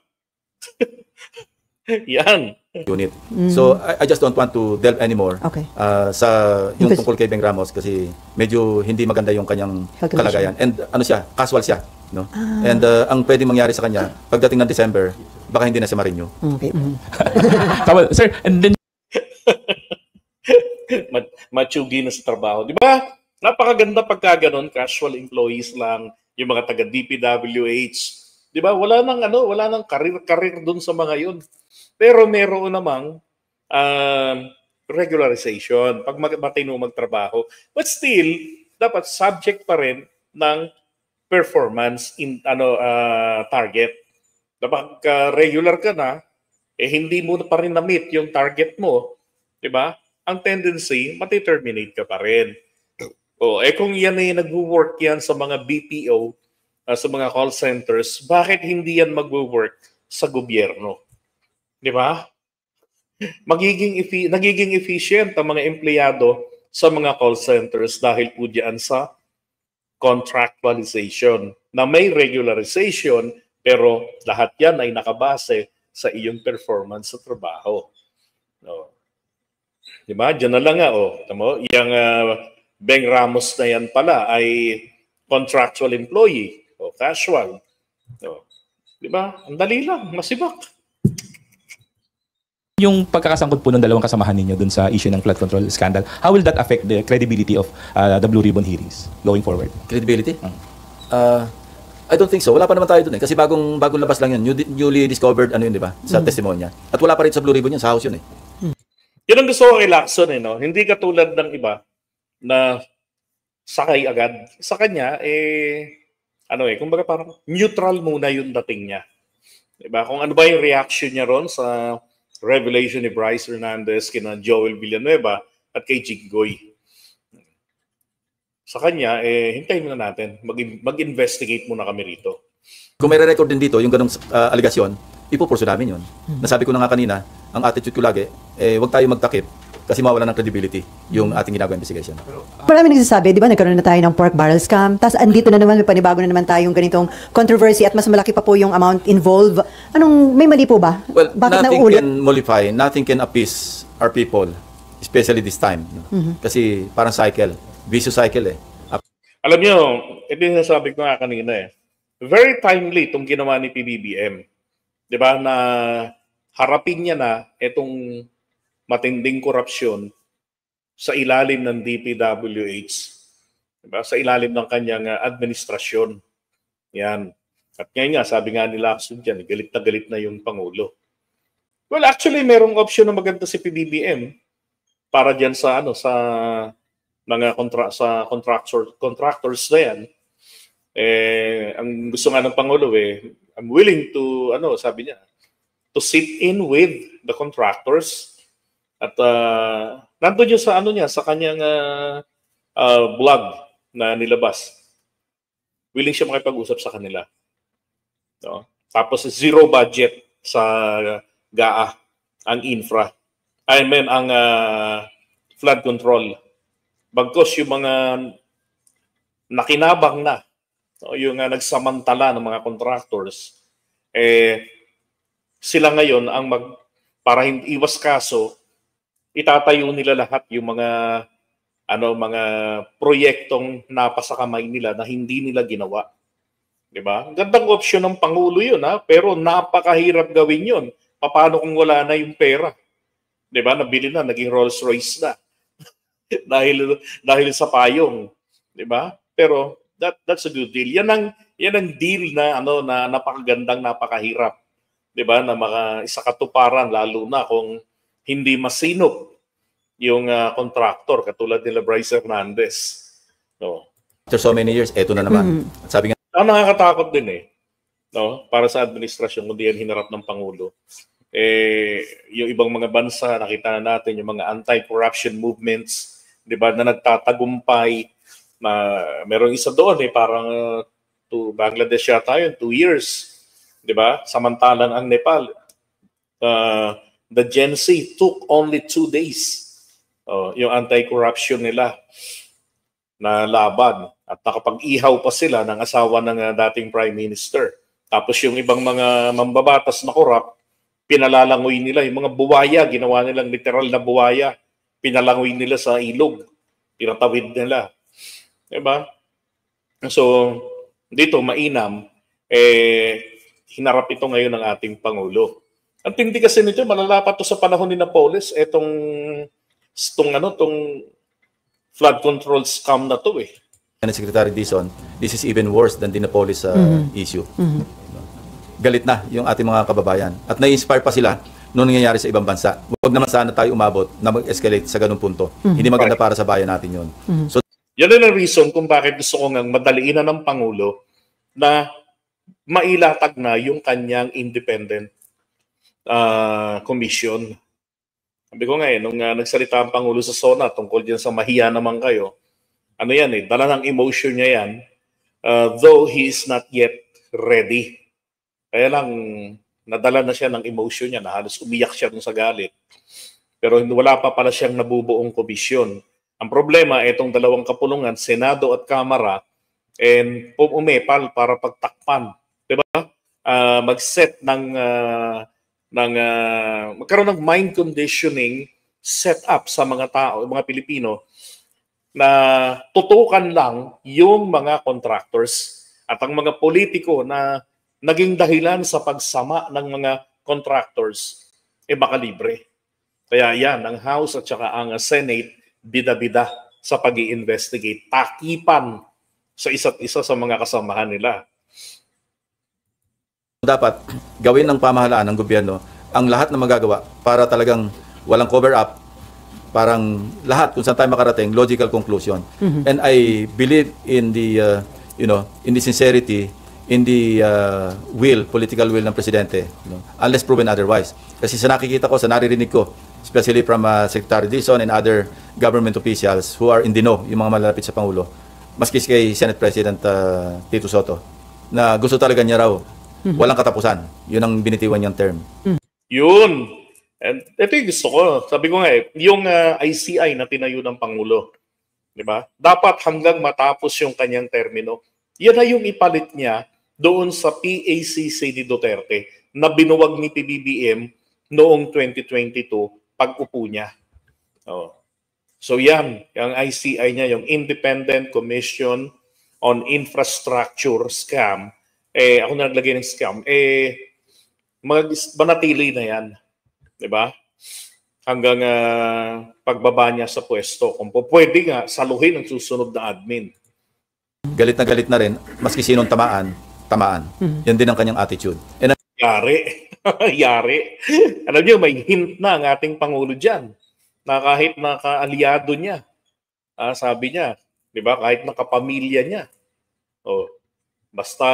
Yan. unit. So I just don't want to delve anymore Okay. sa yung Because- tungkol kay Beng Ramos kasi medyo hindi maganda yung kanyang Health kalagayan. And ano siya, casual siya, no? And ang pwedeng mangyari sa kanya pagdating ng December, baka hindi na siya ma-renew. Okay. Tama, sir, and then Matsugi na sa trabaho. Di ba? Napakaganda pagka ganun, casual employees lang, yung mga taga DPWH. Di ba? Wala nang karir dun sa mga yun. Pero meron namang regularization pag matino magtrabaho. But still, dapat subject pa rin ng performance in target. Kapag regular ka na, hindi mo pa rin na-meet yung target mo, di ba? Ang tendency, mati-terminate ka pa rin. Kung yan ay nag-work yan sa mga BPO, sa mga call centers, bakit hindi yan mag-work sa gobyerno? Di ba? Nagiging efficient ang mga empleyado sa mga call centers dahil po diyan sa contractualization na may regularization pero lahat yan ay nakabase sa iyong performance sa trabaho. No. Di ba? Diyan na lang nga. Tamo, yung Beng Ramos na yan pala ay contractual employee o casual. No. Di ba? Ang dali lang. Masibak. yung pagkakasangkot po ng dalawang kasamahan ninyo dun sa issue ng flood control scandal, how will that affect the credibility of the Blue Ribbon hearings going forward? Credibility? I don't think so. Wala pa naman tayo dun eh. Kasi bagong labas lang yun. Newly discovered ano yun, di ba? Sa testimonya. At wala pa rin sa Blue Ribbon yun. Sa house yun eh. Yun ang gusto ko kay Lacson eh, no? Hindi katulad ng iba na sakay agad. Sa kanya, kumbaga parang neutral muna yung dating niya. Diba? Kung ano ba yung reaction niya ron sa revelation ni Bryce Hernandez, kina Joel Villanueva, at kay Jinggoy. Sa kanya, hintayin muna natin. Mag-investigate muna kami rito. Kung may re-record din dito, yung ganong aligasyon, ipupurso namin yun. Nasabi ko na nga kanina, ang attitude ko lagi, huwag tayo magtakip kasi mawala ng credibility yung ating ginagawa investigation. Marami nagsasabi, di ba, nagkaroon na tayo ng pork barrel scam, tapos andito na naman, may panibago na naman tayong ganitong controversy at mas malaki pa po yung amount involved. May mali po ba? Well, Bakit nothing nauulit? can mollify, nothing can appease our people, especially this time. No? Kasi parang cycle, vicious cycle eh. Alam nyo, ito yung nasabi ko nga kanina eh. Very timely itong ginawa ni PBBM. Di ba, na harapin niya na itong matinding korupsyon sa ilalim ng DPWH, diba? Sa ilalim ng kanyang administrasyon. Yan. At ngayon nga, sabi nga nila dyan, galit na yung Pangulo. Well, actually, merong option na maganda si PBBM para dyan sa mga contractors na yan. Ang gusto nga ng Pangulo I'm willing to, sabi niya, to sit in with the contractors. At nandun yun sa kanyang blog na nilabas. Willing siya makipag-usap sa kanila. No? Tapos zero budget sa GAA, ang infra. Ang flood control. Bagkos yung mga nakinabang na, yung nagsamantala ng mga contractors, sila ngayon ang para hindi iwas kaso, itatayo nila lahat yung mga proyektong napasa kamay nila na hindi nila ginawa. 'Di ba? Gandang opsyon ng Pangulo 'yun, pero napakahirap gawin 'yun. Paano kung wala na yung pera? 'Di ba? Nabili na, naging Rolls-Royce na. dahil sa payong, 'di ba? Pero that's a good deal. Yan ang deal na na napakagandang, napakahirap. 'Di ba? Na isakatuparan lalo na kung hindi masinop yung contractor katulad nila Bryce Hernandez. No. After so many years, eto na naman. Sabi nga, Ang nakakatakot din no? Para sa administrasyon kung di yan hinarap ng Pangulo. Yung ibang mga bansa, nakita na natin yung mga anti-corruption movements, di ba, na nagtatagumpay, na merong isa doon parang to Bangladesh yata yun, 2 years. Di ba? Samantalang ang Nepal, the Gen Z took only 2 days. Yung anti-corruption nila na laban. At nakapag-ihaw pa sila ng asawa ng dating Prime Minister. Tapos yung ibang mga mambabatas na korap, Pinalalangoy nila yung mga buwaya, ginawa nilang literal na buwaya. Pinalangoy nila sa ilog. Pinatawid nila. Diba? So, dito mainam, hinarap ito ngayon ng ating Pangulo. Ang tindi kasi nito, malalapat to sa panahon ni Napoles, itong flood control scam na to eh. Secretary Dizon, this is even worse than the Napolis issue. Galit na yung ating mga kababayan. At na-inspire pa sila noong nangyayari sa ibang bansa. Huwag naman sana tayo umabot na mag-escalate sa ganung punto. Hindi maganda para sa bayan natin yun. So, yan din ang reason kung bakit gusto ko ngang madaliin na ng Pangulo na mailatag na yung kanyang independent commission. Sabi ko nga nung nagsalita ang Pangulo sa SONA tungkol dyan sa mahiya naman kayo, ano yan dala ng emotion niya yan, though he is not yet ready. Kaya lang, nadala na siya ng emotion niya, na halos umiyak siya dun sa galit. Pero wala pa pala siyang nabubuong komisyon. Ang problema, itong dalawang kapulungan, Senado at Kamara, and umepal para pagtakpan. Diba? Mag-set magkaroon ng mind conditioning set up sa mga tao, mga Pilipino, na tutukan lang yung mga contractors at ang mga politiko na naging dahilan sa pagsama ng mga contractors, makalibre. Kaya yan, ang House at saka ang Senate, bida-bida sa pag-i-investigate, takipan sa isa't isa sa mga kasamahan nila. dapat gawin ng pamahalaan ng gobyerno ang lahat na magagawa para talagang walang cover-up, parang lahat kung saan tayo makarating, logical conclusion. And I believe in the, in the sincerity, in the political will ng Presidente, unless proven otherwise. Kasi sa nakikita ko, sa naririnig ko, especially from Secretary Dizon and other government officials who are in the know, yung mga malalapit sa Pangulo, maski kay Senate President Tito Soto, na gusto talaga niya raw walang katapusan. Yun ang binitiwan niyang term. Yun. And ito yung gusto ko. Sabi ko nga yung ICI na tinayo ng Pangulo, di ba? Dapat hanggang matapos yung kanyang termino, yan na yung ipalit niya doon sa PACC ni Duterte na binuwag ni PBBM noong 2022 pag-upo niya. Oh. So yan, yung ICI niya, yung Independent Commission on Infrastructure Scam, ako na naglagay ng scam, manatili na yan. Diba? Hanggang pagbaba niya sa pwesto. Kung po pwede nga, saluhin ang susunod na admin. Galit na rin, maski sinong tamaan. Yan din ang kanyang attitude. And Yari. Yari. Alam niyo, may hint na ang ating Pangulo dyan na kahit nakaalyado niya, sabi niya, di ba, kahit nakapamilya niya, basta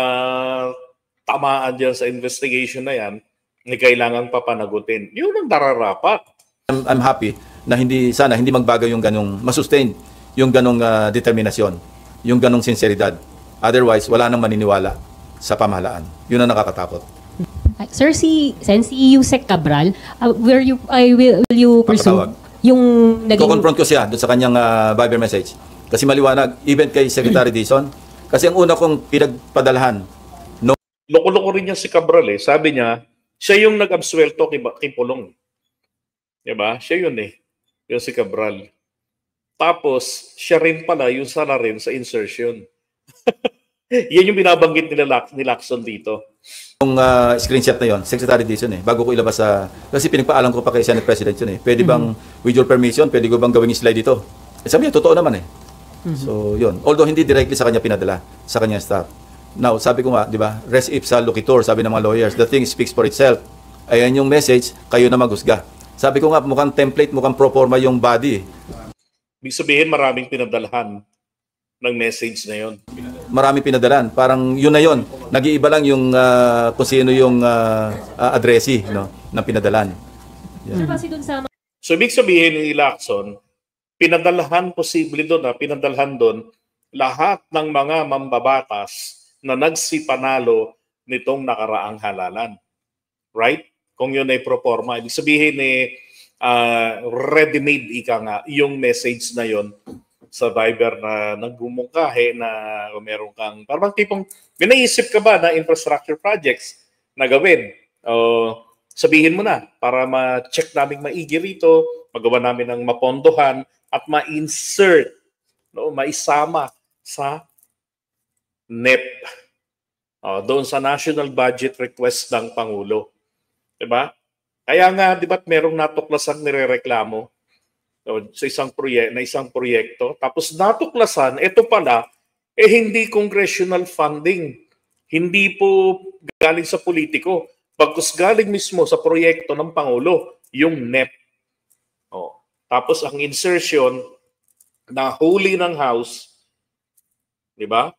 tamaan dyan sa investigation na yan, hindi kailangan papanagutin. Yun ang dararapat. I'm happy na sana hindi magbago yung ganong, masustain yung ganong determinasyon, yung ganong sinseridad. Otherwise, wala nang maniniwala sa pamahalaan. Yun ang nakakatakot. Sir, si Yusek Cabral, will you pursue Papatawag. yung naging... Ko-confront ko siya doon sa kanyang Viber message. Kasi maliwanag, even kay Secretary Dizon, kasi ang una kong pinagpadalahan, Loko-loko rin niya si Cabral Sabi niya, siya yung nag-absuelto kay Pulong. Diba? Siya yun yung si Cabral. Tapos, siya rin pala yung sala rin sa insertion. Yan yung binabanggit ni Lacson dito. yung screenshot na yon, Secretary Dizon bago ko ilabas kasi pinagpaalam ko pa kay Senate President yun pwede bang, with your permission, pwede ko bang gawing slide dito? Sabi niya, totoo naman So, yun. Although hindi directly sa kanya pinadala, sa kanya staff. Now, sabi ko nga, di ba, res ipsa loquitur, sabi ng mga lawyers, the thing speaks for itself. Ayan yung message, kayo na maghusga. Sabi ko nga, mukhang template, mukhang proforma yung body. Ibig sabihin, maraming pinadalhan ng message na yon. Maraming pinadalan. Parang yun na yun. Nag-iiba lang yung kung sino yung addressee ng pinadalan. So, ibig sabihin ni Lacson, pinadalhan posible doon, pinadalhan doon lahat ng mga mambabatas na nagsipanalo nitong nakaraang halalan. Right? Kung yun ay proforma. Ibig sabihin ready-made yung message na yon sa Viber na nagbumungkahe na meron kang, parang tipong, may naisip ka ba na infrastructure projects na gawin? sabihin mo na para ma-check namin maigi rito, magawa namin ng mapondohan at ma-insert, no, maisama sa NEP. Doon sa National Budget Request ng Pangulo. Diba? Kaya nga, di ba't merong natuklasang nirereklamo sa isang proyekto, tapos natuklasan, ito pala, hindi congressional funding. Hindi po galing sa politiko. Pagkus galing mismo sa proyekto ng Pangulo, yung NEP. Tapos ang insertion na huli ng House, di ba?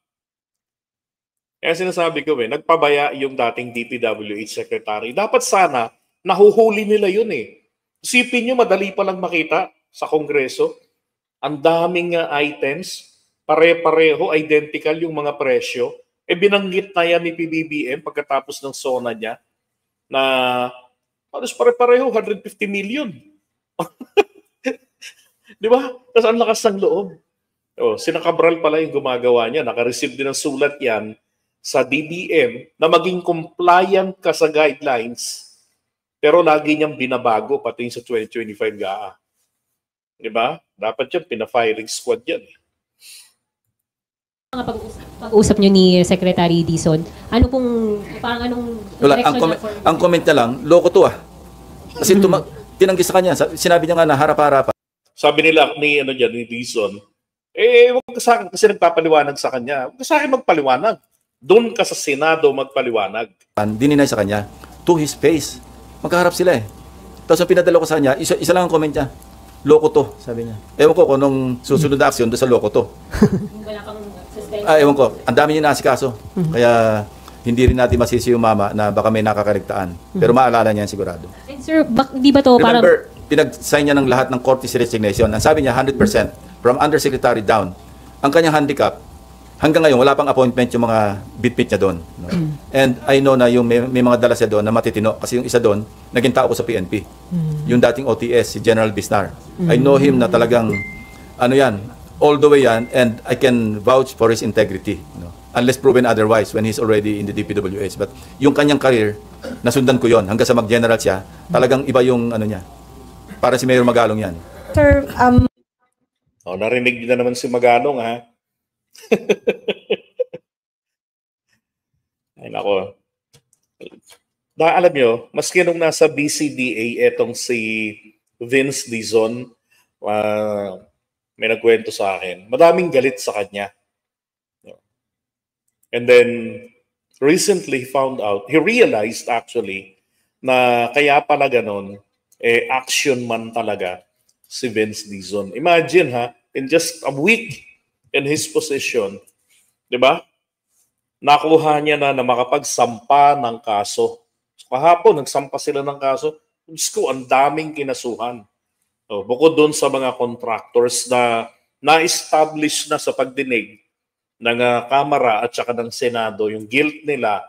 Kaya sinasabi ko, nagpabaya yung dating DPWH Secretary. Dapat sana, nahuhuli nila yun eh. Isipin nyo, madali pa lang makita sa Kongreso. Ang daming items, pare-pareho, identical yung mga presyo. Binanggit na yan ni PBBM pagkatapos ng SONA niya na halos pare-pareho, 150 million. Di ba? Tapos ang lakas ng loob. Sina Cabral pala yung gumagawa niya. Naka-receive din ng sulat yan sa DBM na maging compliant ka sa guidelines. Pero lagi niyang binabago pati sa 2025 GAA. Di ba? Dapat yan, pina-firing squad yan. Mga pag-uusap nyo ni Secretary Dizon, ano pong, parang anong wala, ang comment na lang, loko to Kasi tinanggi sa kanya, sinabi niya nga na harap-harapan. Sabi nila ni Dizon, wag ka sa akin kasi nagpapaliwanag sa kanya. Wag ka sa akin magpaliwanag. Doon ka sa Senado magpaliwanag. Dininay sa kanya, to his face. Magkaharap sila Tapos ang pinadala ko sa kanya, isa lang ang comment niya. Loko to, sabi niya. Ewan ko kung nung susunod na aksyon doon sa loko to. Wala kang suspension. Ewan ko, ang dami niya nasikaso. Kaya hindi rin natin masisi yung mama na baka may nakakaligtaan. Pero maalala niya sigurado. And sir, di ba to parang... Remember, pinag-sign niya ng lahat ng courtesy resignation. Ang sabi niya, 100% from undersecretary down. Ang kanyang handicap, hanggang ngayon, wala pang appointment yung mga bitbit niya doon. No? And I know na yung may mga dala siya doon na matitino. Kasi yung isa doon, naging tao ko sa PNP. Yung dating OTS, si General Bisnar. I know him na talagang, all the way yan, and I can vouch for his integrity. Unless proven otherwise when he's already in the DPWH. But yung kanyang career, nasundan ko yon hanggang sa mag-general siya, talagang iba yung niya. Para si Mayor Magalong yan. Sir, narinig na naman si Magalong, ha? Ay, nako. Alam nyo, maski nung nasa BCDA, etong si Vince Dizon, may nagkwento sa akin, madaming galit sa kanya. And then, recently he realized actually, na kaya pala ganon, action man talaga si Vince Dizon. Imagine in just a week in his position, di ba? Nakuha niya na makapagsampa ng kaso. So, kahapon, nagsampa sila ng kaso. Diyos ko, ang daming kinasuhan. So, bukod doon sa mga contractors na na-establish na sa pagdinig ng Kamara at saka ng Senado, yung guilt nila,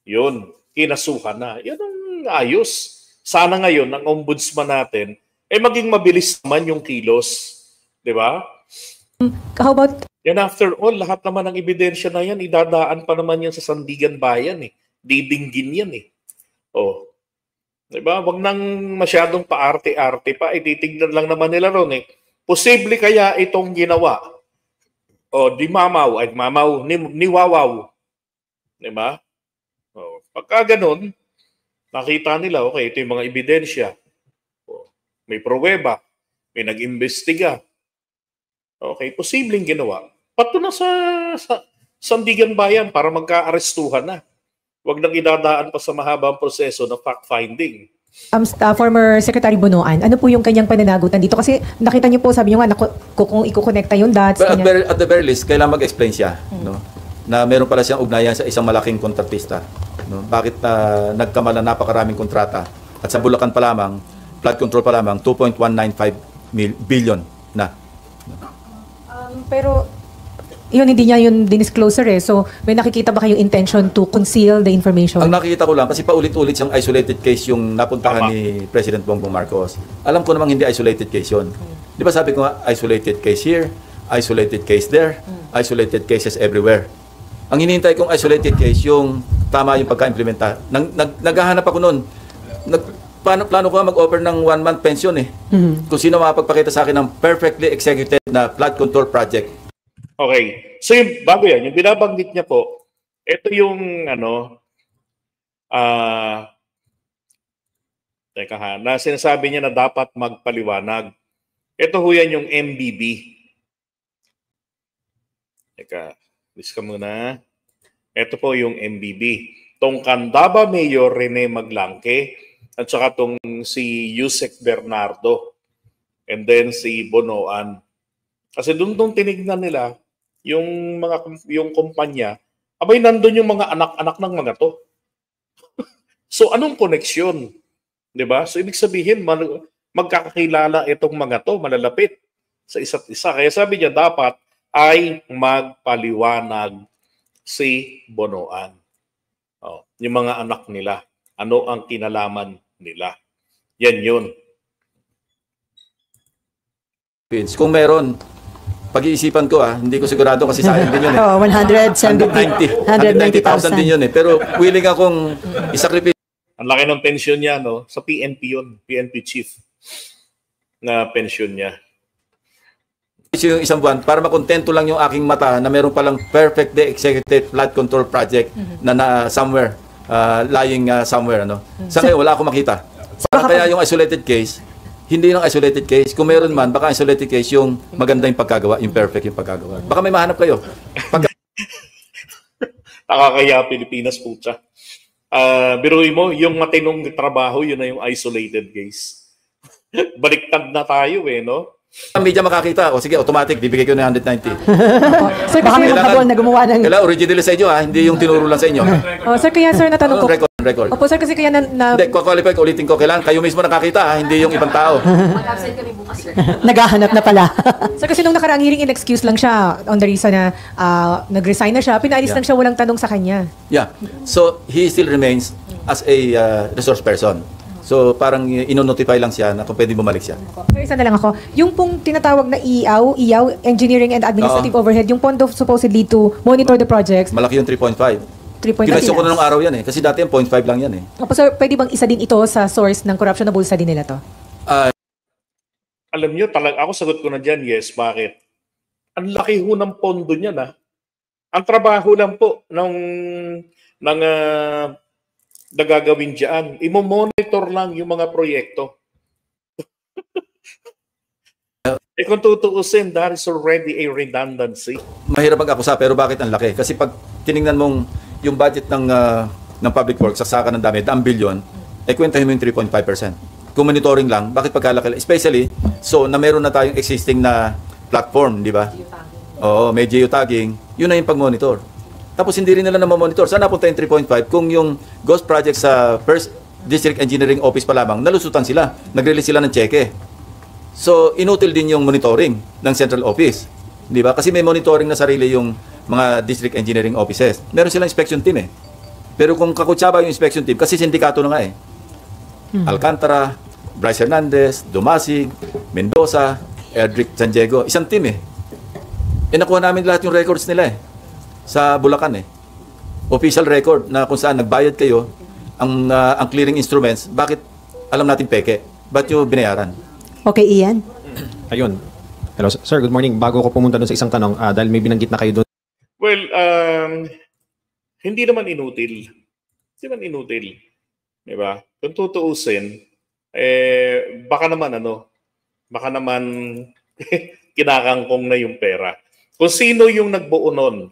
yun, kinasuhan na. Yan ang ayos. Sana ngayon, ang ombudsman natin, maging mabilis naman yung kilos. Di ba? how about... Yan after all, lahat naman ng ebidensya na yan, idadaan pa naman yan sa Sandigan Bayan Didinggin yan Diba? Wag nang masyadong paarte-arte pa. Ititignan lang naman nila ron Posible kaya itong ginawa. Di mamaw, niwawaw. Diba? Pagka ganun, nakita nila, okay, ito yung mga ebidensya. May pruweba, may nag-imbestiga. Okay, posibleng ginawa. Pato na sa Sandigan Bayan para magka-arestuhan na. Huwag nang idadaan pa sa mahabang proseso na fact-finding. Former Secretary Bunuan, ano po yung kanyang pananagutan dito? Kasi nakita niyo po, sabi niyo nga, kung ikukonekta yung dots. But at the very least, kailangan mag-explain siya. No? Na meron pala siyang ugnayan sa isang malaking kontratista. No? Bakit nagkamala napakaraming kontrata? At sa Bulacan pa lamang, flood control pa lamang, 2.195 billion na. Pero yun, hindi niya yun dinisclosure So, may nakikita ba kayong intention to conceal the information? Ang nakikita ko lang, kasi paulit-ulit siyang isolated case yung napuntahan ni President Bongbong Marcos. Alam ko namang hindi isolated case yun. Di ba sabi ko nga, isolated case here, isolated case there, isolated cases everywhere. Ang hinihintay kong isolated case, yung tama yung pagka-implementa. Naghahanap ako noon. plano ko mag-offer ng 1-month pension eh. Kung sino makapagpakita sa akin ng perfectly executed na flood control project. Okay. So yung bago yan, yung binabanggit niya po, ito yung teka ha, na sinasabi niya na dapat magpaliwanag. Ito ho yan yung MBB. Teka, list ka muna. Ito po yung MBB. Tong Candaba Mayor Rene Maglangke at saka tong si Yusek Bernardo and then si Bonoan. Kasi doon tinignan nila yung kumpanya, abay nandun yung mga anak-anak ng mga to. So anong koneksyon? 'Di ba? So ibig sabihin magkakakilala itong mga to, malalapit sa isa't isa. Kaya sabi niya dapat ay magpaliwanag si Bonoan. Yung mga anak nila, ano ang kinalaman nila. Yan yun. Kung meron, pag-iisipan ko hindi ko sigurado kasi sayang din yun eh. 190,000 din yun eh. Pero willing akong isakripisyo. Ang laki ng pension niya, no? Sa PNP yun. PNP chief na pension niya. Yung isang buwan para makontento lang yung aking mata na meron palang perfectly executed flood control project na somewhere lying somewhere sa ngayon wala akong makita. Kaya yung isolated case hindi lang isolated case, kung meron man baka isolated case yung maganda yung pagkagawa, yung perfect yung pagkagawa. Baka may mahanap kayo. Nakakaya Pilipinas puta. Biruin mo yung matinong trabaho yun na yung isolated case. Baliktad na tayo no? Ang media makakita, o sige, automatic, bibigay ko na 190. Sir, baka may magkabon na gumawa ng... Kailangan originally sa inyo, hindi yung tinuro lang sa inyo. Sir, kaya sir, natanong ko... Record. Opo, sir, kasi kaya Hindi, qualify ko, ulitin ko, kailangan kayo mismo nakakita, hindi yung ibang tao. Mag-absent kami bukas, sir. Naghahanap na pala. Sir, kasi nung nakaraang hearing, in-excuse lang siya on the reason na nag-resign na siya, pinaalis lang siya, walang tanong sa kanya. Yeah. So, he still remains as a resource person. So, parang ino-notify lang siya na kung pwede bumalik siya. Sir, isa na lang ako. Yung pong tinatawag na IAW, Engineering and Administrative Overhead, yung pondo supposedly to monitor the projects. Malaki yung 3.5. 3.5. Kinasyo ko na nung araw yan eh. Kasi dati yung 0.5 lang yan eh. Opo, sir, pwede bang isa din ito sa source ng corruption na bulsa din nila to? Alam nyo, ako sagot ko na dyan, yes. Bakit? Ang laki ho ng pondo niya na. Ang trabaho lang po ng gagawin dyan. Imo-monitor lang yung mga proyekto. Kung tutuusin, that is already a redundancy. Mahirap mag-akusa, pero bakit ang laki? Kasi pag tiningnan mong yung budget ng public works, saksakan ng dami, 1 billion, kwentahin mo yung 3.5%. Kung monitoring lang, bakit pagkalaki? Especially, so na meron na tayong existing na platform, di ba? Oo, may geotagging. Yun na yung pag-monitor. Tapos hindi rin nila na-monitor. Saan napunta yung 3.5? Kung yung ghost project sa First District Engineering Office pa lamang, nalusutan sila. Nag-release sila ng cheque. So, inutil din yung monitoring ng central office. Di ba? Kasi may monitoring na sarili yung mga district engineering offices. Meron silang inspection team eh. Pero kung kakutsaba yung inspection team, kasi sindikato na nga eh. Alcantara, Bryce Hernandez, Dumasig, Mendoza, Edric San Diego. Isang team eh. Nakuha namin lahat yung records nila eh. Sa Bulacan eh. Official record na kung saan nagbayad kayo ang clearing instruments, bakit alam natin peke? Ba't yung binayaran? Okay, Ian. Ayun. Hello, sir. Good morning. Bago ko pumunta doon sa isang tanong, dahil may binanggit na kayo doon. Well, hindi naman inutil. Hindi naman inutil. Diba? Kung tutuusin, baka naman kinakangkong na yung pera. Kung sino yung nagbuo nun,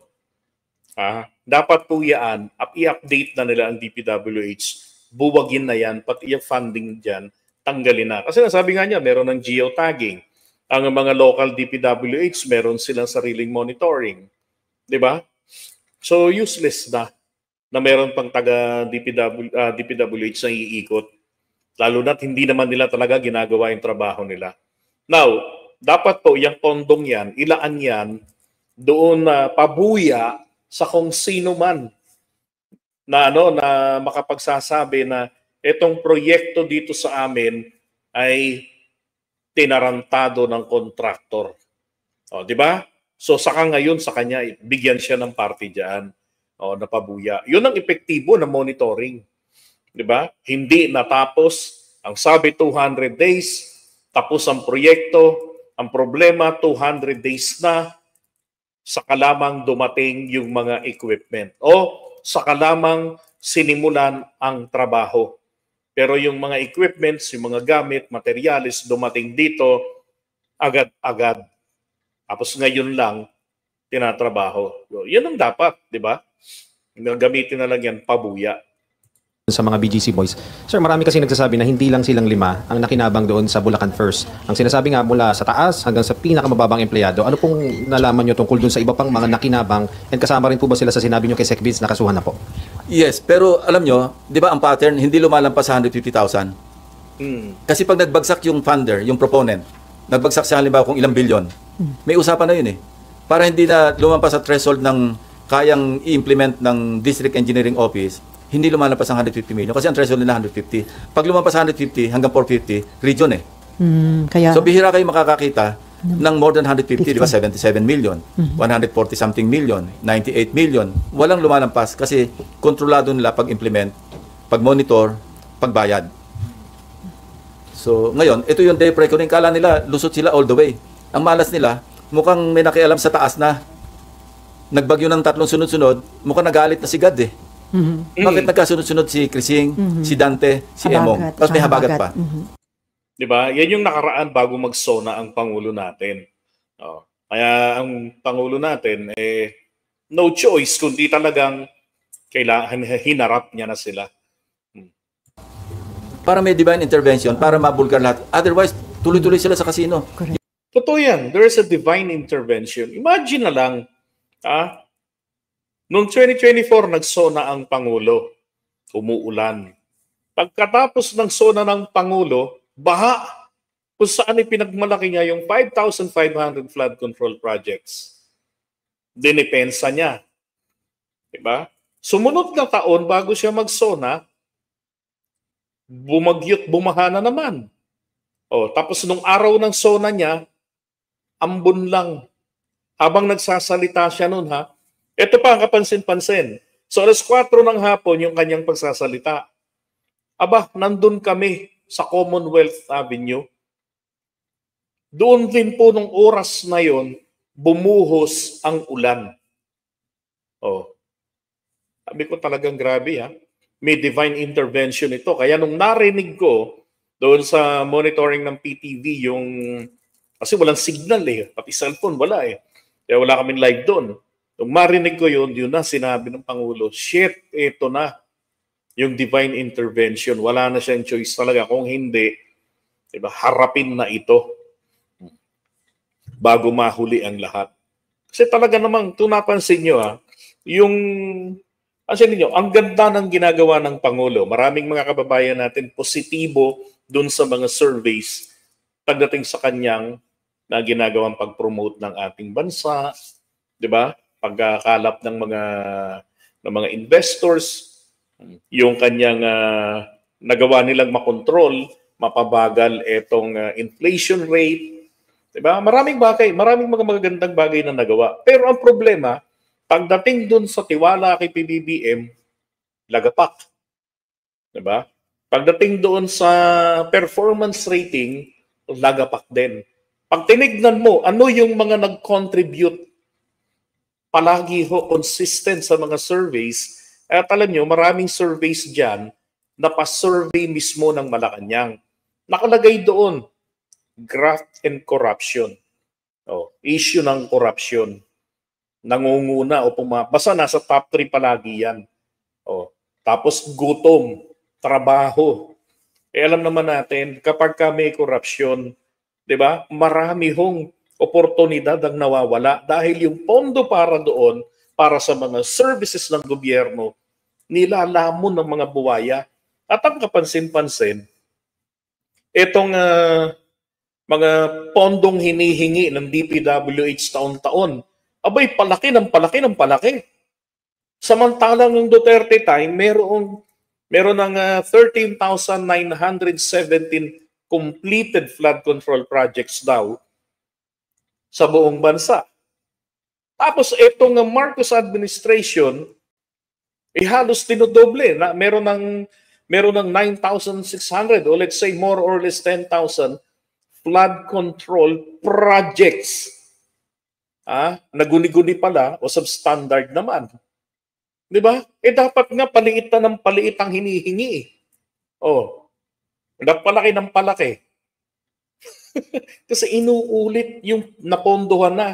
dapat po yan, i-update na nila ang DPWH, buwagin na yan, pati yung funding dyan, tanggalin na. Kasi sabi nga niya, meron ng geotagging. Ang mga local DPWH, meron silang sariling monitoring. Di ba? So, useless na meron pang taga DPWH na iikot. Lalo na't hindi naman nila talaga ginagawa yung trabaho nila. Now, dapat po yung pondong yan, ilaan yan doon na pabuya sa kung sino man na na makapagsasabi na itong proyekto dito sa amin ay tinarantado ng kontraktor. Di ba? So saka ngayon sa kanya bigyan siya ng party diyan. Na pabuya. 'Yun ang epektibo na monitoring. Di ba? Hindi natapos. Ang sabi 200 days, tapos ang proyekto. Ang problema 200 days na, saka lamang dumating yung mga equipment o saka lamang sinimulan ang trabaho. Pero yung mga equipments, yung mga gamit, materyales dumating dito agad-agad. Tapos ngayon lang tinatrabaho. Yan ang dapat, di ba? Gamitin na lang yan, pabuya. Sa mga BGC boys. Sir, marami kasi nagsasabi na hindi lang silang 5 ang nakinabang doon sa Bulacan First. Ang sinasabi nga mula sa taas hanggang sa pinakamababang empleyado. Ano pong nalaman nyo tungkol doon sa iba pang mga nakinabang and kasama rin po ba sila sa sinabi nyo kay Sec Vince na kasuhan na po? Yes, pero alam nyo, di ba ang pattern, hindi lumalampas sa 150,000. Kasi pag nagbagsak yung funder, yung proponent, nagbagsak siya halimbawa kung ilang bilyon, may usapan na yun eh. Para hindi na lumampas sa threshold ng kayang i-implement ng District Engineering Office, hindi lumalampas ang 150 million kasi ang threshold nila 150. Pag lumampas sa 150 hanggang 450, region eh. Kaya, So bihira kayo makakakita ng more than 150, di ba? 77 million, 140 something million, 98 million. Walang lumalampas kasi kontrolado nila pag-implement, pag-monitor, pagbayad. So ngayon, ito yung day reckoning. Kala nila, lusot sila all the way. Ang malas nila, mukhang may nakialam sa taas na. Nagbagyo ng 3 sunod-sunod, mukhang nagalit na si God eh. Bakit nagkasunod-sunod si Crising, si Dante, si Emong? Tapos may habagat pa. Di ba? Yan yung nakaraan bago magsona ang Pangulo natin. Kaya ang Pangulo natin, no choice, kundi talagang kailangan hinarap niya na sila. Para may divine intervention, para mabulgar lahat. Otherwise, tuloy-tuloy sila sa casino. Totoo yan. There is a divine intervention. Imagine na lang, noong 2024, nagsona ang Pangulo. Umuulan. Pagkatapos ng sona ng Pangulo, baha. Kung saan ipinagmalaki niya yung 5,500 flood control projects. Dinipensa niya. Diba? Sumunod na taon, bago siya magsona, bumagyot, bumaha na naman. Tapos nung araw ng sona niya, ambon lang. Habang nagsasalita siya noon ito pa ang kapansin-pansin. So alas 4 ng hapon yung kanyang pagsasalita. Aba, nandun kami sa Commonwealth Avenue. Doon din po nung oras na yon, bumuhos ang ulan. Sabi ko talagang grabe May divine intervention ito. Kaya nung narinig ko doon sa monitoring ng PTV kasi walang signal pati cellphone wala Kaya wala kaming live doon. Nung marinig ko yun na sinabi ng Pangulo, shit, ito na yung divine intervention. Wala na siyang choice talaga. Kung hindi, diba, harapin na ito bago mahuli ang lahat. Kasi talaga namang, napansin nyo ang ganda ng ginagawa ng Pangulo. Maraming mga kababayan natin positibo dun sa mga surveys pagdating sa kanyang na ginagawang pag-promote ng ating bansa, di ba? Pagkakalap ng mga investors, yung kanyang nagawa nilang makontrol, mapabagal itong inflation rate, di ba? Maraming mga magagandang bagay na nagawa. Pero ang problema, pagdating dun sa tiwala kay PBBM, lagapak. Di ba? Pagdating doon sa performance rating, lagapak din. Pag tinignan mo, ano yung mga nag-contribute palagi consistent sa mga surveys, at alam nyo, maraming surveys dyan na pa-survey mismo ng Malacanang. Nakalagay doon, graft and corruption. Issue ng corruption. Nangunguna basta nasa top 3 palagi yan. Tapos gutom, trabaho. Alam naman natin, kapag may corruption, di ba, marami oportunidad ang nawawala dahil yung pondo para doon, para sa mga services ng gobyerno, nilalamon ng mga buwaya. At ang kapansin-pansin, itong mga pondong hinihingi ng DPWH taon-taon, abay, palaki ng palaki. Samantalang ng Duterte time, meron ng 13,917 completed flood control projects daw sa buong bansa. Tapos itong Marcos administration, halos tinodoble. Meron ng meron ng 9,600 o let's say more or less 10,000 flood control projects. Naguni-guni pala o substandard naman. Di ba? Dapat nga paliit na ng paliit ang hinihingi. Napalaki ng palaki. Kasi inuulit yung napondohan na.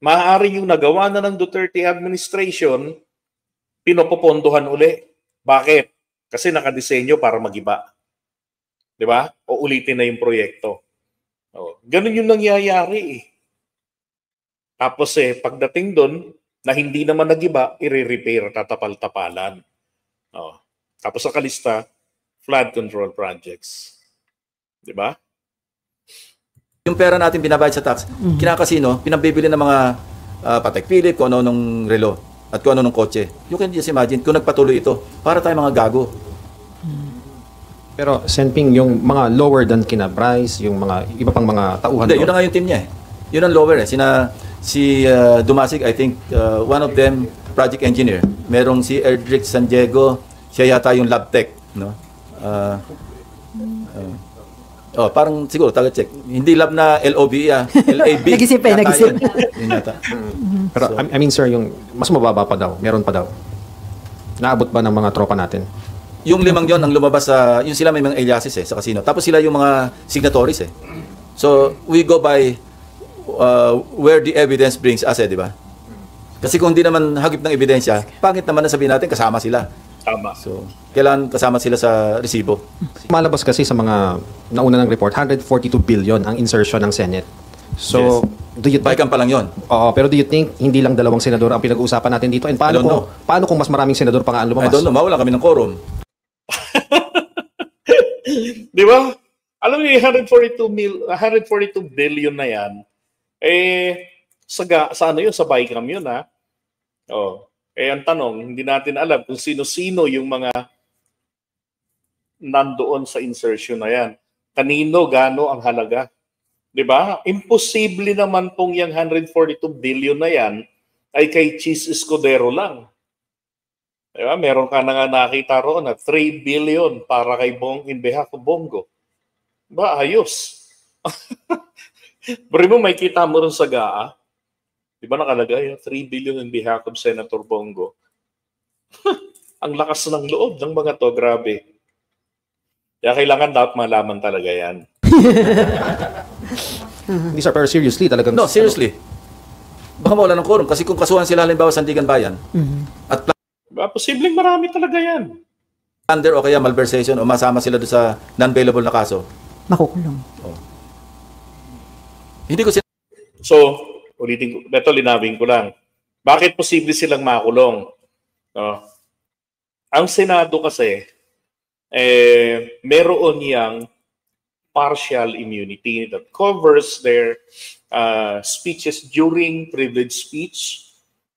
Maaaring yung nagawa na ng Duterte administration, pinopopondohan uli. Bakit? Kasi nakadesenyo para magiba. Di ba? O ulitin na yung proyekto. Ganun yung nangyayari. Tapos pagdating doon, na hindi naman nagiba, i-repair, tatapal-tapalan. Tapos sa kalista, flood control projects. Di ba? Yung pera natin binabayad sa tax, kinakasino, pinabibili ng mga Patek Philippe, kung ano nung relo, at kung ano nung kotse. You can just imagine, kung nagpatuloy ito, para tayo mga gago. Pero, Senping, yung mga lower than kina Bryce, yung mga iba pang mga tauhan Hindi, yun na nga yung team niya. Yun ang lower. Si Dumasig, I think, one of them, project engineer. Merong si Erdrick San Diego, siya yata yung lab tech. No? Parang siguro, taga-check. Hindi lab na LOB, LAB. Nag-isip nag-isip. Pero, I mean, sir, yung mas mababa pa daw, meron pa daw. Naabot ba ng mga tropa natin? Yung 5 yon ang lumabas sa, yung sila may mga aliases sa casino. Tapos sila yung mga signatories So, we go by where the evidence brings us, di ba? Kasi kung hindi naman hagip ng ebidensya, pangit naman na sabihin natin kasama sila. Tama. So, kailangan kasama sila sa resibo. Malabas kasi sa mga nauna ng report, 142 billion ang insertion ng Senate. So, do you think, Baikan pa lang yun. Oo, pero do you think hindi lang 2 senador ang pinag-uusapan natin dito? And paano kung mas maraming senador pa nga ang lumabas? I don't know, mawala kami ng quorum. Di ba? Alam mo yung 142 billion na yan, sa ano yun? Sa Bicam yun, ang tanong, hindi natin alam kung sino-sino yung mga nandoon sa insertion na yan. Kanino, gaano ang halaga? Di ba? Imposible naman pong yung 142 billion na yan ay kay Cheese Escudero lang. Di ba? Meron ka na nga nakita roon na 3 billion para kay in behalf of Bongo. Ba, ayos. Pero mo, may kita mo rin sa GAA. Di ba nakalagay? 3 billion in behalf of Senator Bongo. Ang lakas ng loob ng mga to, grabe. Kaya kailangan dapat malaman talaga yan. Hindi sir, pero seriously talagang... No, seriously. Baka mawala ng quorum. Kasi kung kasuhan sila halimbawa Sandigan Bayan, at posibleng marami talaga yan. under o kaya malversation o masama sila doon sa non-bailable na kaso, Makukulong. hindi ko So, ulitin ko, ito linawin ko lang. Bakit posible silang makulong? Ang Senado kasi, meron yang partial immunity that covers their speeches during privilege speech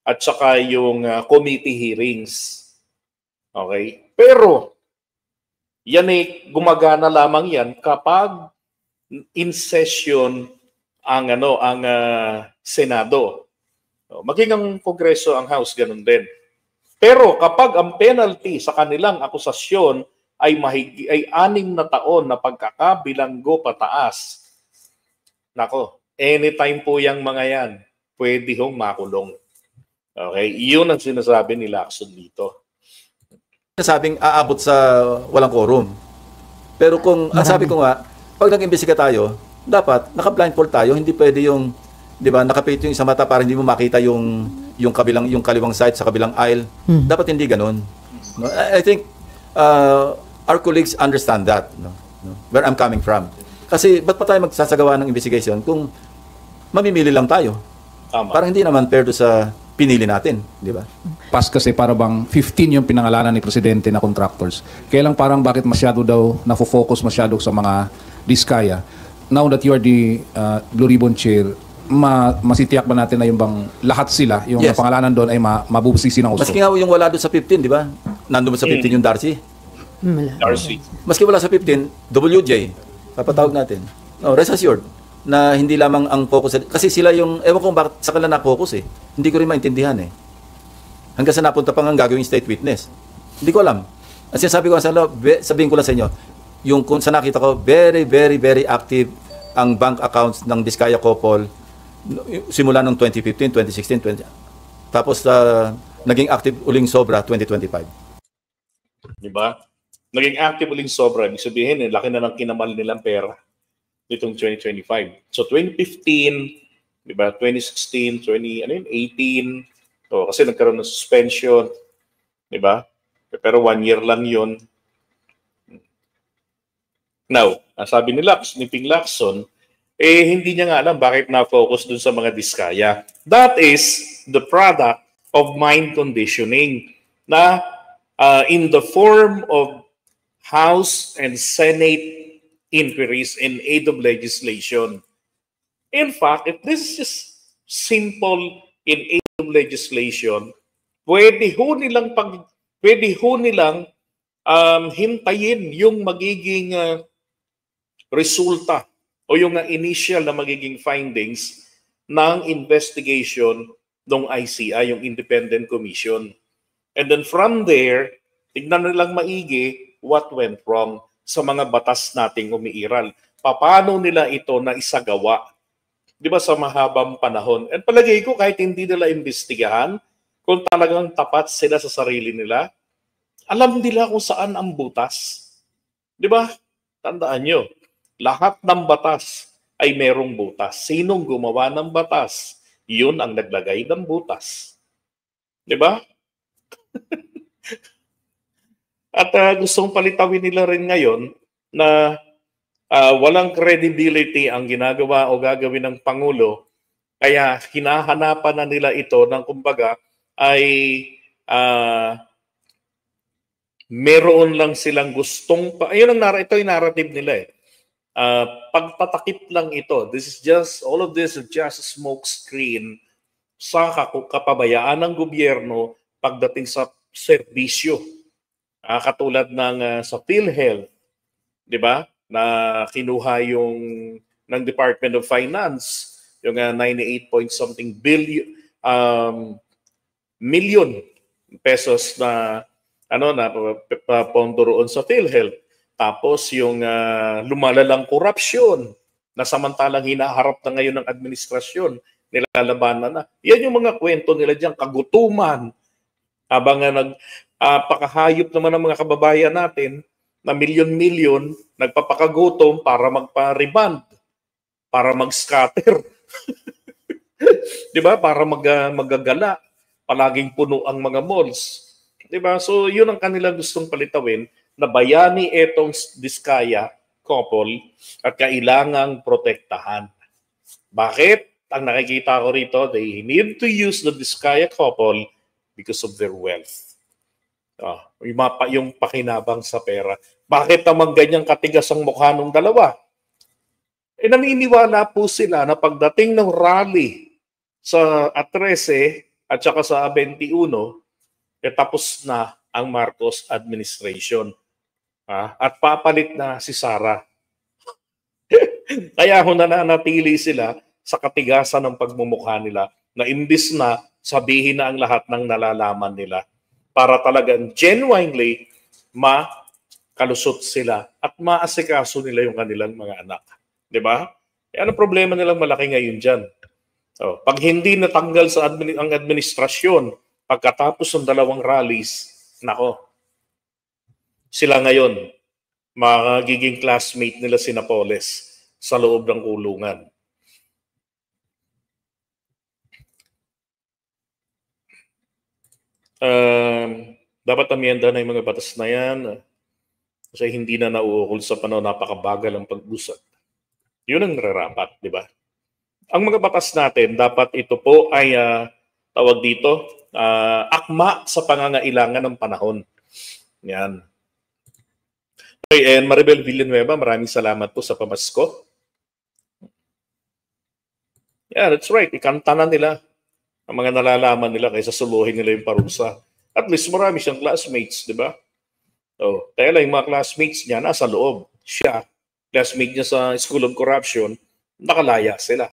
at saka yung committee hearings. Okay? Pero, yan gumagana lamang yan kapag in session ang Senado. Maging ang Kongreso, ang House, ganun din. Pero kapag ang penalty sa kanilang akusasyon ay 6 na taon na pagkakabilanggo pataas, nako, anytime po yung mga yan, pwede hong makulong. Okay? Iyon ang sinasabi ni Lacson dito. sabing aabot sa walang quorum. Pero kung, ang sabi ko nga, pag nag-imbestiga tayo, dapat naka-blindfold tayo, hindi pwede yung, di ba, nakapit yung isang mata para hindi mo makita yung kaliwang side sa kabilang aisle. Dapat hindi ganun. No? I think our colleagues understand that, no? Where I'm coming from. Kasi ba't pa tayo magsasagawa ng investigation kung mamimili lang tayo? Tama. Parang hindi naman fair do sa pinili natin, di ba? Pas kasi para bang 15 yung pinangalanan ni Presidente na contractors. Kaya lang parang bakit masyado daw nafo-focus masyado sa mga diskaya. Now that you are the Blue Ribbon Chair, masitiyak ba natin na yung bang lahat sila, yung Yes. pangalanan doon ay mabubusisi ng uso? Maski nga yung wala doon sa 15, di ba? Nandun sa 15 yung Darcy. Darcy. Maski wala sa 15, WJ, papatawag natin. No, rest assured na hindi lamang ang focus. Kasi sila yung, ewan kung bakit sa kanila na-focus Hindi ko rin maintindihan Hanggang sa napunta pa nga gagawing state witness. Hindi ko alam. Ang sinasabi ko sa sabihin ko lang sa inyo, yung kung sa nakita ko, very, very, very active ang bank accounts ng Diskaya Couple simula noong 2015, 2016, tapos naging active uling sobra 2025. Di ba? Naging active uling sobra. Ibig sabihin, laki na ng kinamal nilang pera nitong 2025. So 2015, di ba? 2016, 2018, kasi nagkaroon ng suspension, di ba? Pero 1 year lang yun. Now, sabi ni Ping Lacson, hindi niya nga alam bakit na-focus dun sa mga Diskaya. That is the product of mind conditioning na in the form of House and Senate inquiries in aid of legislation. In fact, if this is just simple in aid of legislation, pwede ho nilang hintayin yung magiging resulta o yung initial na magiging findings ng investigation ng ICI, yung Independent Commission. And then from there, tignan nilang maigi what went wrong sa mga batas nating umiiral. Paano nila ito na isagawa? Di ba sa mahabang panahon? And palagay ko kahit hindi nila imbestigahan, kung talagang tapat sila sa sarili nila, alam nila kung saan ang butas. Di ba? Tandaan nyo, lahat ng batas ay merong butas. Sinong gumawa ng batas? Yun ang naglagay ng butas. Di ba? At gustong palitawin nila rin ngayon na walang credibility ang ginagawa o gagawin ng Pangulo, kaya hinahanapan na nila ito ng kumbaga ay meron lang silang gustong ayun ito yung narrative nila pagtatakip lang ito. All of this is just a smoke screen sa kapabayaan ng gobyerno pagdating sa serbisyo. Katulad ng sa PhilHealth, di ba? Na kinuha ng Department of Finance, yung 98 point something million pesos na pondo roon sa PhilHealth. Tapos yung lumalalang korupsyon na samantalang hinaharap na ngayon ng administrasyon, nilalabanan na. Yan yung mga kwento nila diyan, kagutuman. Habang pakahayop naman ng mga kababayan natin na milyon-milyon nagpapakagutom para magpa-reband, para mag-scatter. Di ba? Para magagala. Palaging puno ang mga malls. Di ba? So yun ang kanilang gustong palitawin, na bayani etong Diskaya Couple at kailangang protektahan. Bakit? Ang nakikita ko rito, they need to use the Diskaya Couple because of their wealth. Yung pakinabang sa pera. Bakit naman ganyang katigas ang mukha ng dalawa? Naniniwala po sila na pagdating ng rally sa 13 at saka sa 21, tapos na ang Marcos administration. At papalit na si Sara. Kaya nananatili sila sa katigasan ng pagmumukha nila na imbis na sabihin na ang lahat ng nalalaman nila para talagang genuinely makalusot sila at maasikaso nila yung kanilang mga anak. Diba? Ano problema nilang malaki ngayon dyan? Pag hindi natanggal sa ang administrasyon pagkatapos ng 2 rallies, nako, sila ngayon magiging classmate nila si Napoles sa loob ng kulungan. Dapat amyenda na yung mga batas na yan kasi hindi na nauukol sa panahon, napakabagal ang pag-usad. Yun ang nararapat, di ba? Ang mga batas natin, dapat ito po ay tawag dito, akma sa pangangailangan ng panahon. Yan. Okay, and Maribel Villanueva, maraming salamat po sa pamasko. Yeah, that's right. Ikanta na nila ang mga nalalaman nila kaysa suluhin nila yung parusa. At least marami siyang classmates, di ba? Kaya lang yung mga classmates niya nasa loob. Siya, classmate niya sa School of Corruption, nakalaya sila.